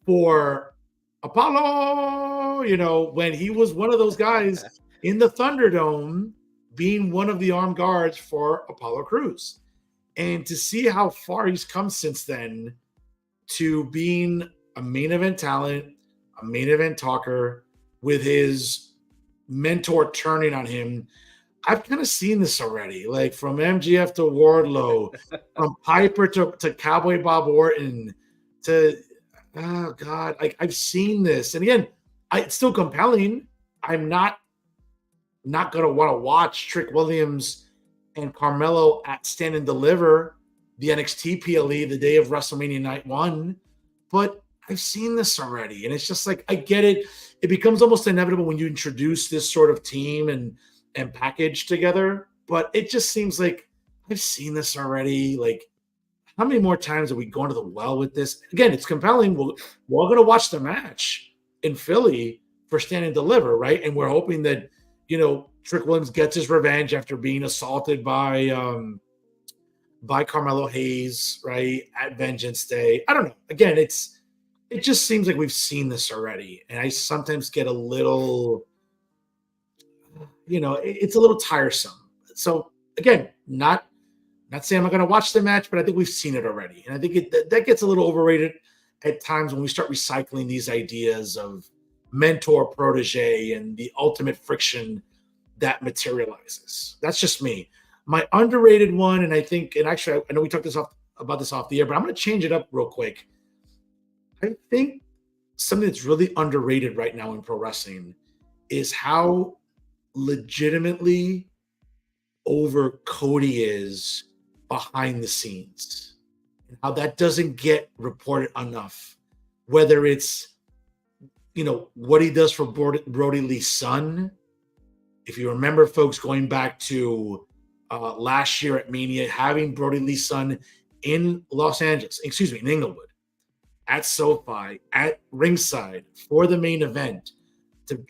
for Apollo, you know, when he was one of those guys in the Thunderdome being one of the armed guards for Apollo Crews. And to see how far he's come since then to being a main event talent, a main event talker, with his mentor turning on him. I've kind of seen this already, like from MGF to Wardlow, from Piper to Cowboy Bob Orton to, oh God, I've seen this. And again, it's still compelling. I'm not going to want to watch Trick Williams and Carmelo at Stand and Deliver the NXT PLE the day of WrestleMania Night 1, but I've seen this already. And it's just like, I get it. It becomes almost inevitable when you introduce this sort of team and package together, but it just seems like I've seen this already. Like, how many more times are we going to the well with this? Again, it's compelling. We're all going to watch the match in Philly for Stand and Deliver, right? And we're hoping that, you know, Trick Williams gets his revenge after being assaulted by Carmelo Hayes, right, at Vengeance Day. I don't know. Again, it just seems like we've seen this already, and I sometimes get a little, you know, it's a little tiresome. So again, not saying I'm not going to watch the match, but I think we've seen it already, and I think that gets a little overrated at times when we start recycling these ideas of mentor protege and the ultimate friction that materializes. That's just me. My underrated one, and actually I know we talked about this off the air, but I'm going to change it up real quick. I think something that's really underrated right now in pro wrestling is how legitimately over Cody is behind the scenes, and how that doesn't get reported enough. Whether it's, you know, what he does for Brody Lee's son. If you remember, folks, going back to last year at Mania, having Brody Lee's son in in Inglewood, at SoFi, at ringside for the main event, to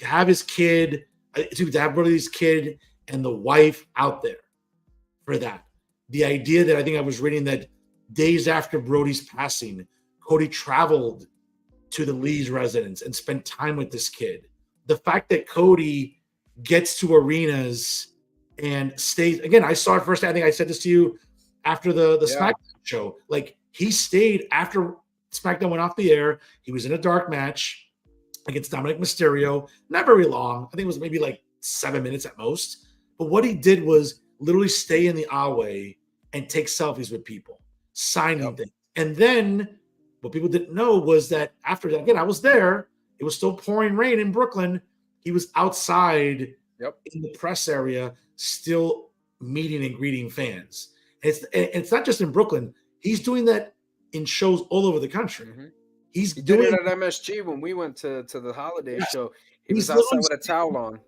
have his kid, to have Brody Lee's kid and the wife out there for that. The idea that I think I was reading that days after Brody's passing, Cody traveled to the Lee's residence and spent time with this kid. The fact that Cody gets to arenas and stays, again, I saw it first. I think I said this to you after the SmackDown show. Like, he stayed after SmackDown went off the air. He was in a dark match against Dominic Mysterio. Not very long. I think it was maybe like 7 minutes at most. But what he did was literally stay in the aisleway and take selfies with people, signing things. And then what people didn't know was that after that, again, I was there. It was still pouring rain in Brooklyn. He was outside in the press area, still meeting and greeting fans. And it's not just in Brooklyn. He's doing that in shows all over the country. Mm-hmm. He did it at MSG when we went to the holiday show. He was outside with a towel on.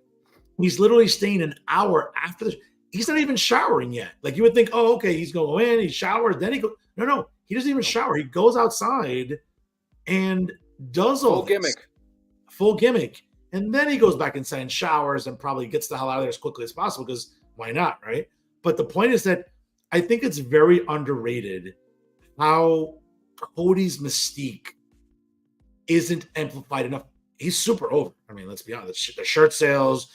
He's literally staying an hour after the. He's not even showering yet. Like, you would think, oh, okay, he's going to go in, he showers, then he goes. No, he doesn't even shower. He goes outside and does all full gimmick. And then he goes back inside and showers and probably gets the hell out of there as quickly as possible, because why not, right? But the point is that I think it's very underrated how Cody's mystique isn't amplified enough. He's super over. I mean, let's be honest. The shirt sales,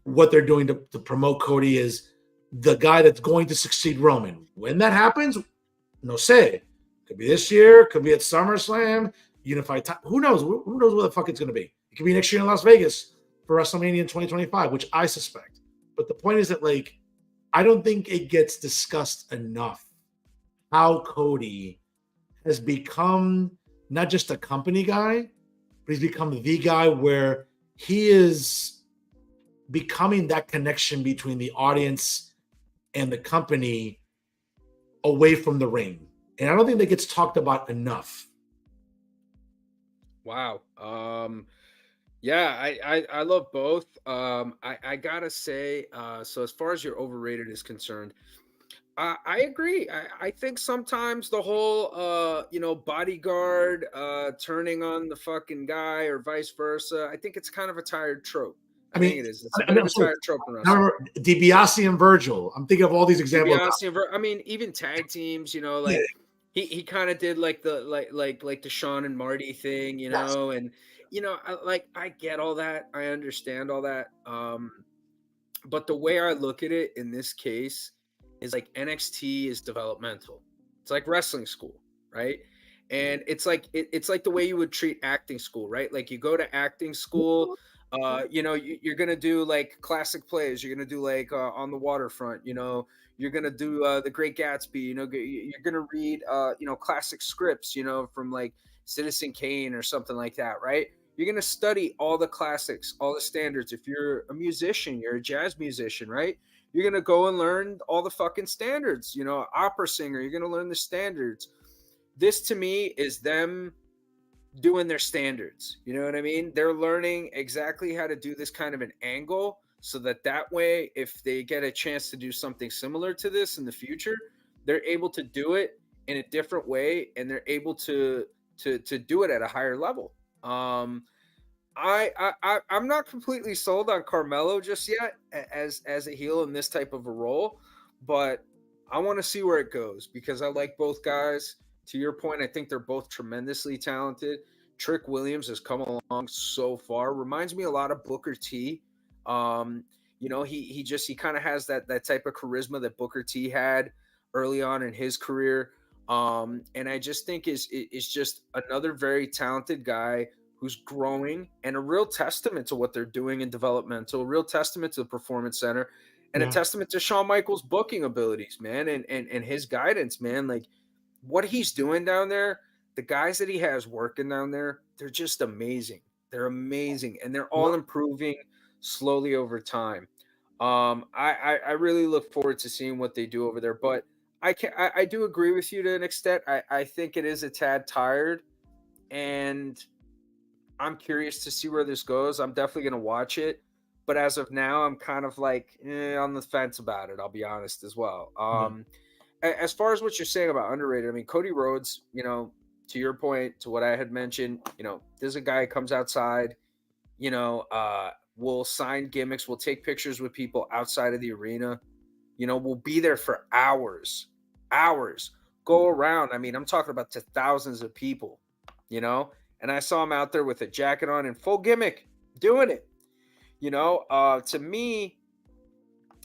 what they're doing to promote Cody is the guy that's going to succeed Roman. When that happens, no say. Could be this year, could be at SummerSlam, Unified Time. Who knows? Who knows where the fuck it's going to be? It could be next year in Las Vegas. for WrestleMania in 2025, which I suspect. But the point is that, like, I don't think it gets discussed enough how Cody has become not just a company guy, but he's become the guy where he is becoming that connection between the audience and the company away from the ring. And I don't think that gets talked about enough. Wow. Yeah, I love both. I gotta say, so as far as your overrated is concerned, I agree. I think sometimes the whole bodyguard turning on the fucking guy or vice versa, I think it's kind of a tired trope. I think it is. It's a bit of a tired trope in wrestling. Remember DiBiase and Virgil. I'm thinking of all these examples. I mean, even tag teams, like he kind of did like the Sean and Marty thing, and I get all that. I understand all that. But the way I look at it in this case is like NXT is developmental. It's like wrestling school, right? And it's like the way you would treat acting school, right? Like you go to acting school, you're gonna do like classic plays. You're gonna do like On the Waterfront. You're gonna do The Great Gatsby. You're gonna read classic scripts. From like Citizen Kane or something like that, right? You're gonna study all the classics, all the standards. If you're a musician, you're a jazz musician, right? You're gonna go and learn all the fucking standards. Opera singer, you're gonna learn the standards. This to me is them doing their standards. You know what I mean? They're learning exactly how to do this kind of an angle so that way, if they get a chance to do something similar to this in the future, they're able to do it in a different way, and they're able to do it at a higher level. I'm not completely sold on Carmelo just yet as a heel in this type of a role, but I want to see where it goes because I like both guys. To your point, I think they're both tremendously talented. Trick Williams has come along so far. Reminds me a lot of Booker T. He kind of has that type of charisma that Booker T had early on in his career. And I just think is just another very talented guy who's growing and a real testament to what they're doing in developmental, a real testament to the Performance Center, and a testament to Shawn Michaels' booking abilities, man, and his guidance, man. Like what he's doing down there, the guys that he has working down there, they're just amazing. They're amazing, and they're all improving slowly over time. I really look forward to seeing what they do over there, but I do agree with you to an extent. I think it is a tad tired, and I'm curious to see where this goes. I'm definitely going to watch it, but as of now, I'm kind of like on the fence about it. I'll be honest as well. As far as what you're saying about underrated, I mean, Cody Rhodes, to your point, to what I had mentioned, there's a guy who comes outside, we'll sign gimmicks, we'll take pictures with people outside of the arena, we'll be there for hours, go around. I mean, I'm talking about to thousands of people, and I saw him out there with a jacket on and full gimmick doing it. To me,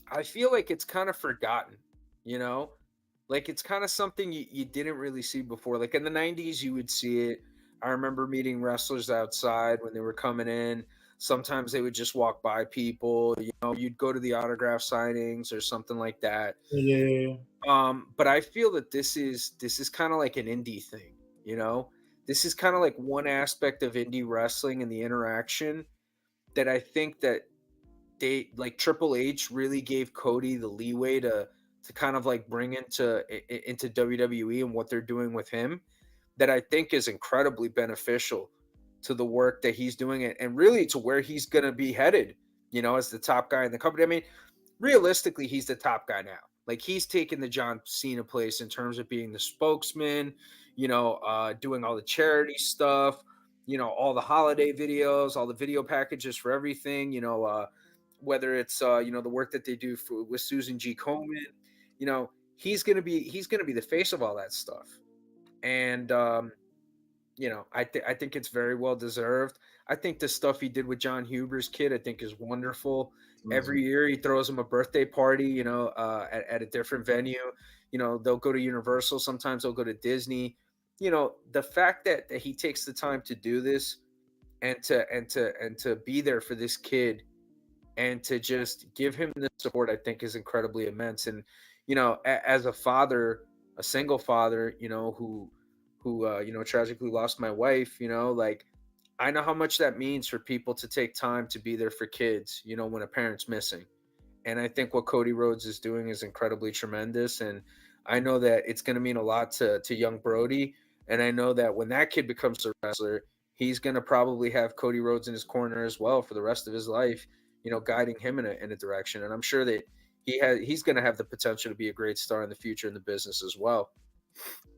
I feel like it's kind of forgotten, like it's kind of something you didn't really see before. Like in the 90s, you would see it. I remember meeting wrestlers outside when they were coming in. Sometimes they would just walk by people, you'd go to the autograph signings or something like that. Yeah. But I feel that this is kind of like an indie thing, This is kind of like one aspect of indie wrestling and the interaction that I think that they like Triple H really gave Cody the leeway to kind of like bring into WWE and what they're doing with him, that I think is incredibly beneficial to the work that he's doing and really to where he's going to be headed, as the top guy in the company. I mean, realistically, he's the top guy now. Like he's taken the John Cena place in terms of being the spokesman, doing all the charity stuff, all the holiday videos, all the video packages for everything, whether it's, the work that they do with Susan G. Komen, he's going to be the face of all that stuff. And, I think it's very well deserved. I think the stuff he did with John Huber's kid, I think is wonderful. Mm-hmm. Every year he throws him a birthday party, at a different venue. They'll go to Universal. Sometimes they'll go to Disney. The fact that he takes the time to do this and to be there for this kid and to just give him the support, I think is incredibly immense. And, you know, as a father, a single father, you know, who you know, tragically lost my wife, you know, like, I know how much that means for people to take time to be there for kids, you know, when a parent's missing. And I think what Cody Rhodes is doing is incredibly tremendous. And I know that it's going to mean a lot to young Brody. And I know that when that kid becomes a wrestler, he's going to probably have Cody Rhodes in his corner as well for the rest of his life, you know, guiding him in a direction. And I'm sure that he's going to have the potential to be a great star in the future in the business as well.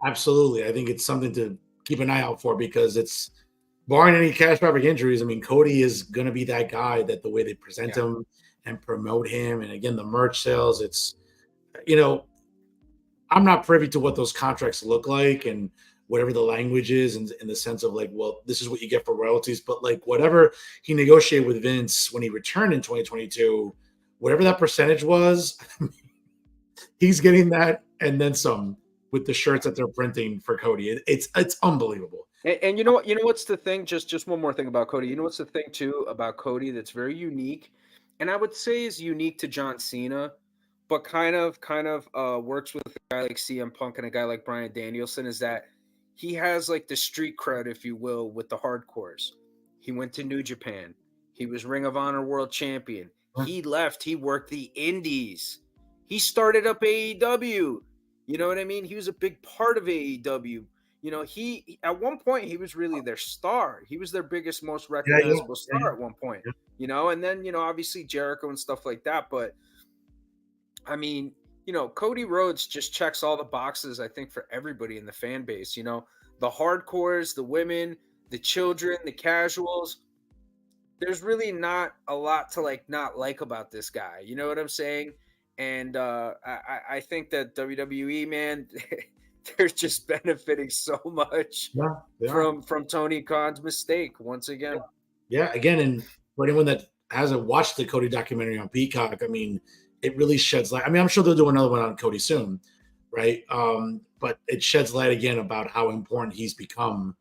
Absolutely. I think it's something to keep an eye out for, because it's, barring any catastrophic injuries, I mean, Cody is going to be that guy that the way they present him and promote him. And again, the merch sales, it's, you know, I'm not privy to what those contracts look like and whatever the language is in the sense of like, well, this is what you get for royalties. But like whatever he negotiated with Vince when he returned in 2022, whatever that percentage was, he's getting that and then some with the shirts that they're printing for Cody. It's unbelievable. And you know what? You know what's the thing? Just one more thing about Cody. You know what's the thing too about Cody that's very unique, and I would say is unique to John Cena, but kind of works with a guy like CM Punk and a guy like Bryan Danielson, is that he has like the street cred, if you will, with the hardcores. He went to New Japan. He was Ring of Honor World Champion. He left. He worked the Indies. He started up AEW. You know what I mean? He was a big part of AEW. You know, he at one point he was really their star. He was their biggest, most recognizable star at one point. You know, and then, you know, obviously Jericho and stuff like that. But I mean, you know, Cody Rhodes just checks all the boxes, I think, for everybody in the fan base. You know, the hardcores, the women, the children, the casuals. There's really not a lot to not like about this guy. You know what I'm saying? And I think that WWE, man, they're just benefiting so much from Tony Khan's mistake once again. Yeah, again, and for anyone that hasn't watched the Cody documentary on Peacock, I mean, it really sheds light. I mean, I'm sure they'll do another one on Cody soon, right? But it sheds light again about how important he's become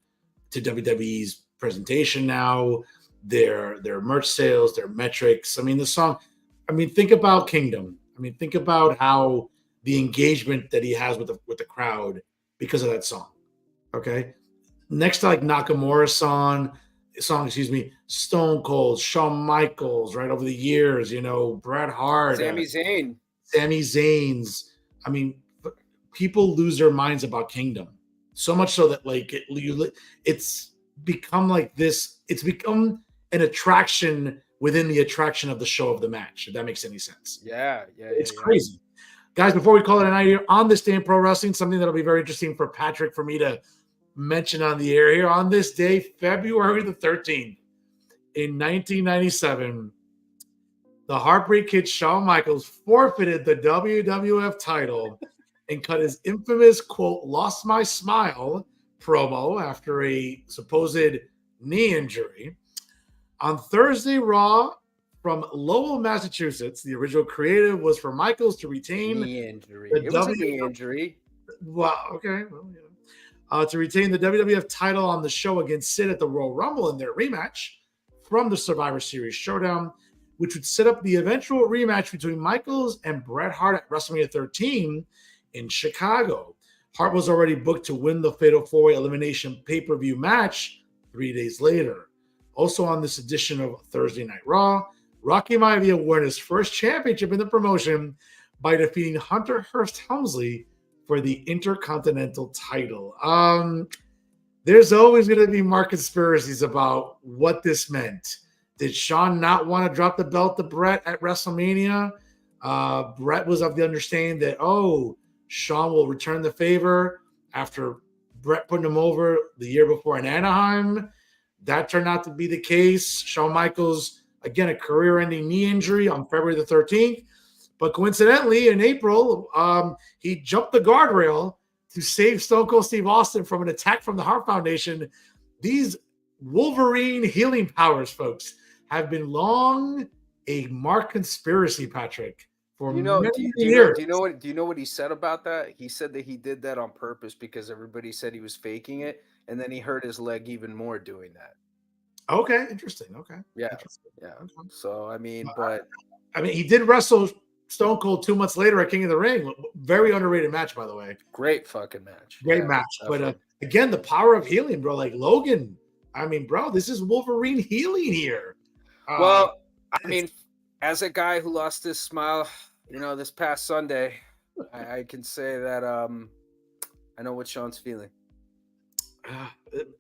to WWE's presentation now, their merch sales, their metrics. I mean, the song. I mean, think about Kingdom. I mean, think about how the engagement that he has with the crowd because of that song. Okay, next to like Nakamura's song, Stone Cold, Shawn Michaels, right over the years, you know, Bret Hart, Sami Zayn's. I mean, people lose their minds about Kingdom so much so that like it's become like this. It's become an attraction within the attraction of the show of the match. If that makes any sense. Yeah. It's crazy. Guys, before we call it a night here on this day in pro wrestling, something that'll be very interesting for Patrick for me to mention on the air here. On this day, February the 13th, in 1997, the Heartbreak Kid Shawn Michaels forfeited the WWF title and cut his infamous, quote, "lost my smile" promo after a supposed knee injury. On Thursday Raw from Lowell, Massachusetts, the original creative was for Michaels to retain knee injury. It was a knee injury. Wow. Okay. Well, yeah. To retain the WWF title on the show against Sid at the Royal Rumble in their rematch from the Survivor Series Showdown, which would set up the eventual rematch between Michaels and Bret Hart at WrestleMania 13 in Chicago. Hart was already booked to win the Fatal 4-Way Elimination pay-per-view match 3 days later. Also on this edition of Thursday Night Raw, Rocky Maivia won his first championship in the promotion by defeating Hunter Hearst Helmsley for the Intercontinental title. There's always going to be more conspiracies about what this meant. Did Shawn not want to drop the belt to Bret at WrestleMania? Bret was of the understanding that, Shawn will return the favor after Bret putting him over the year before in Anaheim. That turned out to be the case. Shawn Michaels, again, a career-ending knee injury on February the 13th. But coincidentally, in April, he jumped the guardrail to save Stone Cold Steve Austin from an attack from the Hart Foundation. These Wolverine healing powers, folks, have been long a marked conspiracy, Patrick, for many years. Do you know what he said about that? He said that he did that on purpose because everybody said he was faking it, and then he hurt his leg even more doing that. Okay, interesting. Okay. Yeah, Interesting. yeah. Okay. So I mean, but I mean, he did wrestle Stone Cold 2 months later at King of the Ring. Very underrated match, by the way. great fucking match. Great Yeah, match. definitely. But again, the power of healing, bro. Like Logan. I mean, bro, this is Wolverine healing here. Well, I mean, as a guy who lost his smile, this past Sunday, I can say that I know what Sean's feeling.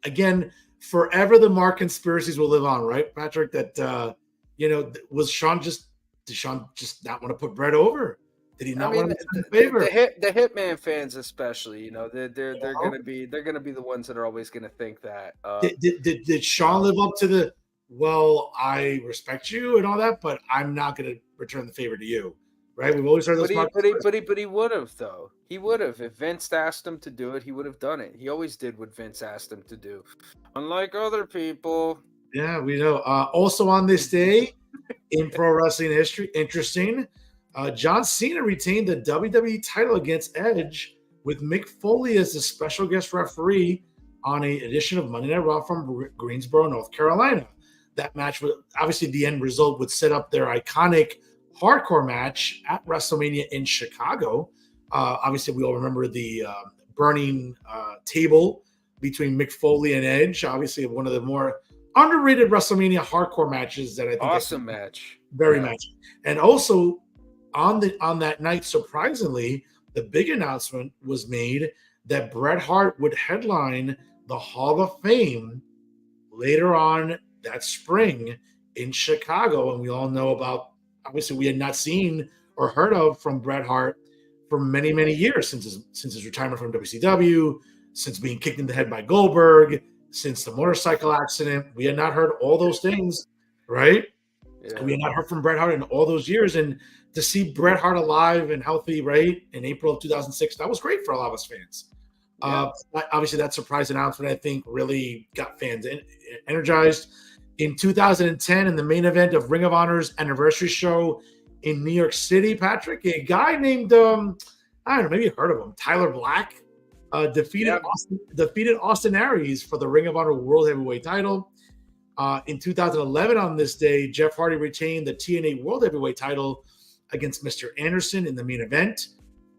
Again, forever the Mark conspiracies will live on, right, Patrick? That did Sean just not want to put Bret over? Did he not want to return the favor? The Hitman fans, especially, they're gonna be the ones that are always gonna think that. Did Sean live up to the? Well, I respect you and all that, but I'm not going to return the favor to you, right? We've always heard those. But he would have, though. He would have. If Vince asked him to do it, he would have done it. He always did what Vince asked him to do, unlike other people. Yeah, we know. Also on this day in pro wrestling history, interesting. John Cena retained the WWE title against Edge with Mick Foley as the special guest referee on an edition of Monday Night Raw from Greensboro, North Carolina. That match was obviously the end result would set up their iconic hardcore match at WrestleMania in Chicago. Obviously, we all remember the burning table between Mick Foley and Edge. Obviously, one of the more underrated WrestleMania hardcore matches that I think awesome match, very much. And also on that night, surprisingly, the big announcement was made that Bret Hart would headline the Hall of Fame later on that spring in Chicago. And we all know about, obviously, we had not seen or heard of from Bret Hart for many, many years since his retirement from WCW, since being kicked in the head by Goldberg, since the motorcycle accident. We had not heard all those things, right? Yeah. We had not heard from Bret Hart in all those years. And to see Bret Hart alive and healthy, right, in April of 2006, that was great for a lot of us fans. Yeah. Obviously, that surprise announcement, I think, really got fans energized. In 2010, in the main event of Ring of Honor's anniversary show in New York City, Patrick, a guy named, I don't know, maybe you heard of him, Tyler Black, defeated Austin Aries for the Ring of Honor World Heavyweight title. In 2011, on this day, Jeff Hardy retained the TNA World Heavyweight title against Mr. Anderson in the main event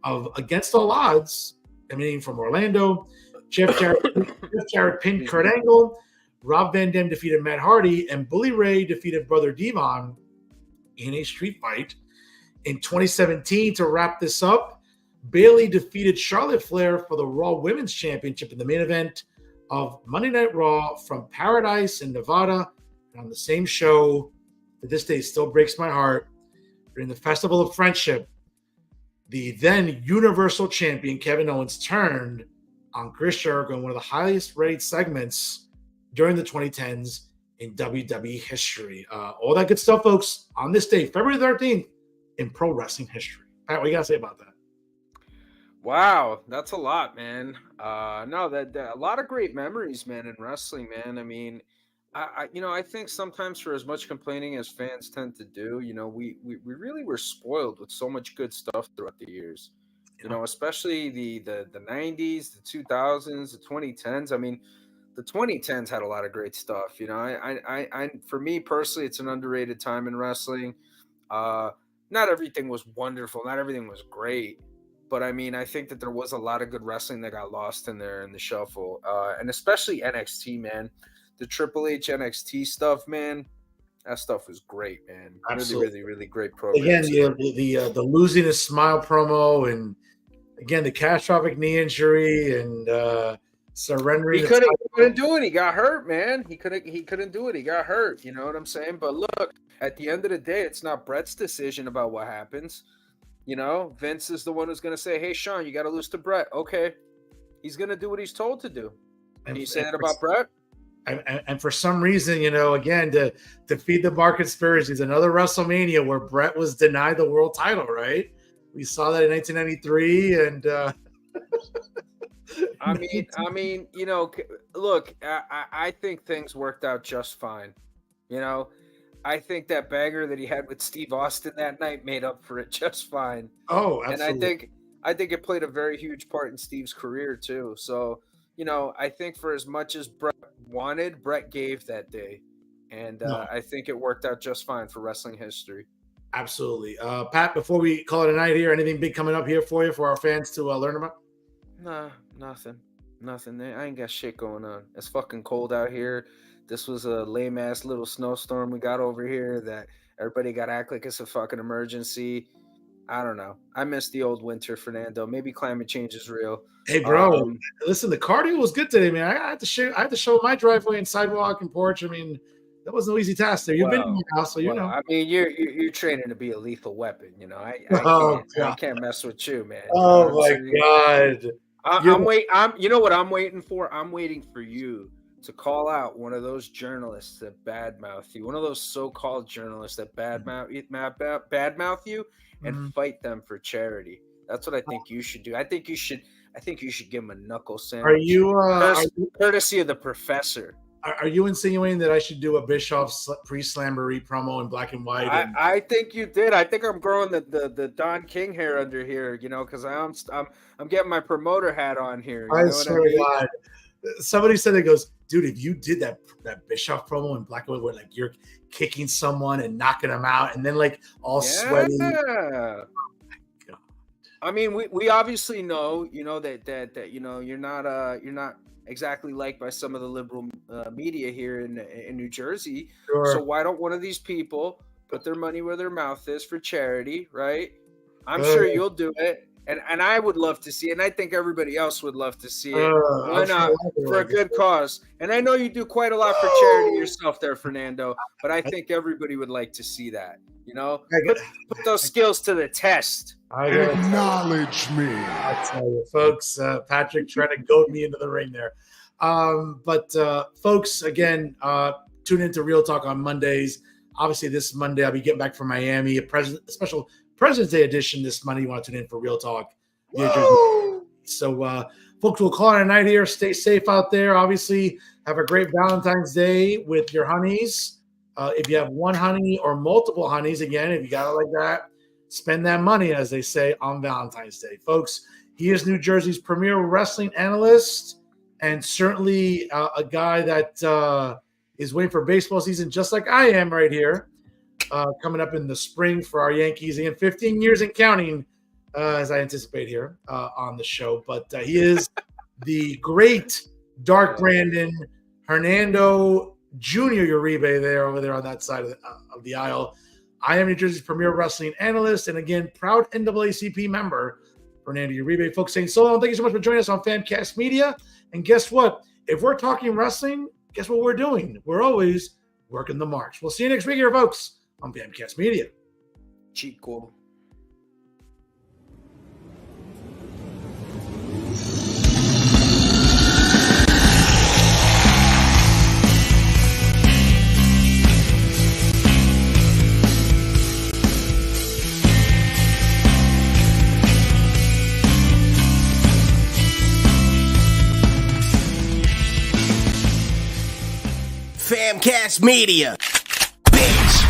of Against All Odds, emanating from Orlando. Jeff Jarrett pinned Kurt Angle. Rob Van Dam defeated Matt Hardy, and Bully Ray defeated Brother Devon in a street fight. In 2017, to wrap this up, Bayley defeated Charlotte Flair for the Raw Women's Championship in the main event of Monday Night Raw from Paradise in Nevada. And on the same show, to this day still breaks my heart, during the Festival of Friendship, the then Universal Champion Kevin Owens turned on Chris Jericho in one of the highest rated segments during the 2010s in WWE history. All that good stuff, folks, on this day, February 13th, in pro wrestling history. Pat, what you got to say about that? Wow, that's a lot, man. No, that a lot of great memories, man, in wrestling, man. I mean, I think sometimes for as much complaining as fans tend to do, we really were spoiled with so much good stuff throughout the years. Especially the 90s, the 2000s, the 2010s. I mean, the 2010s had a lot of great stuff. I for me personally, it's an underrated time in wrestling. Not everything was wonderful, not everything was great, but I mean, I think that there was a lot of good wrestling that got lost in there in the shuffle, and especially NXT, man. The Triple H NXT stuff, man, that stuff was great, man. Absolutely. Really, really, really great program. Again, the losing his smile promo, and again the catastrophic knee injury, and surrendering. He couldn't do it. He got hurt, man. He couldn't do it. He got hurt. You know what I'm saying? But look, at the end of the day, it's not Bret's decision about what happens. Vince is the one who's going to say, "Hey, Sean, you got to lose to Bret." Okay, he's going to do what he's told to do. And you say that about Bret? And for some reason, again, to feed the Mark conspiracies, another WrestleMania where Bret was denied the world title, right? We saw that in 1993, and I mean, look, I think things worked out just fine. I think that banger that he had with Steve Austin that night made up for it just fine. Oh, absolutely. And I think it played a very huge part in Steve's career too. So, I think for as much as Bret wanted, Bret gave that day. And I think it worked out just fine for wrestling history. Absolutely. Pat, before we call it a night here, anything big coming up here for you, for our fans to learn about? Nah, nothing. I ain't got shit going on. It's fucking cold out here. This was a lame ass little snowstorm we got over here that everybody got to act like it's a fucking emergency. I don't know. I miss the old winter, Fernando. Maybe climate change is real. Hey, bro, listen, the cardio was good today, man. I had to show my driveway and sidewalk and porch. I mean, that was no easy task there. You've been in my house, so you know. I mean, you're training to be a lethal weapon, you know. I can't mess with you, man. Oh my God. You know what I'm waiting for? I'm waiting for you to call out one of those journalists that badmouth you, one of those so-called journalists that badmouth you, and fight them for charity. That's what I think you should do. I think you should give him a knuckle sandwich. Are you courtesy of the professor? Are you insinuating that I should do a Bischoff's pre-slamboree promo in black and white? I think you did. I think I'm growing the Don King hair under here, you know, because I'm getting my promoter hat on here. I swear to God. Somebody said, it goes, dude, if you did that Bischoff promo in black and white where like you're kicking someone and knocking them out and then like all sweaty. Oh my God. I mean, we obviously know, you know, that you know, you're not exactly liked by some of the liberal media here in New Jersey. Sure. So why don't one of these people put their money where their mouth is for charity, right? I'm sure you'll do it. And I would love to see it, and I think everybody else would love to see it. Why not? For a good cause. And I know you do quite a lot for charity yourself there, Fernando, but I think everybody would like to see that. You know? Put those skills to the test. Acknowledge me. I tell you, folks, Patrick trying to goad me into the ring there. But folks, again, tune into Real Talk on Mondays. Obviously, this Monday I'll be getting back from Miami. A special President's Day edition this Monday. You want to tune in for Real Talk. So, folks, we'll call it a night here. Stay safe out there. Obviously, have a great Valentine's Day with your honeys. If you have one honey or multiple honeys, again, if you got it like that, spend that money, as they say, on Valentine's Day. Folks, he is New Jersey's premier wrestling analyst and certainly a guy that is waiting for baseball season just like I am right here. Coming up in the spring for our Yankees. Again, 15 years and counting, as I anticipate here on the show. But he is the great Dark Brandon Fernando Jr. Uribe over there on that side of the aisle. I am New Jersey's premier wrestling analyst and, again, proud NAACP member, Fernando Uribe. Folks, saying so long. Thank you so much for joining us on Famcast Media. And guess what? If we're talking wrestling, guess what we're doing? We're always working the march. We'll see you next week here, folks, on Famcast Media. Chico. Famcast Media. Bitch.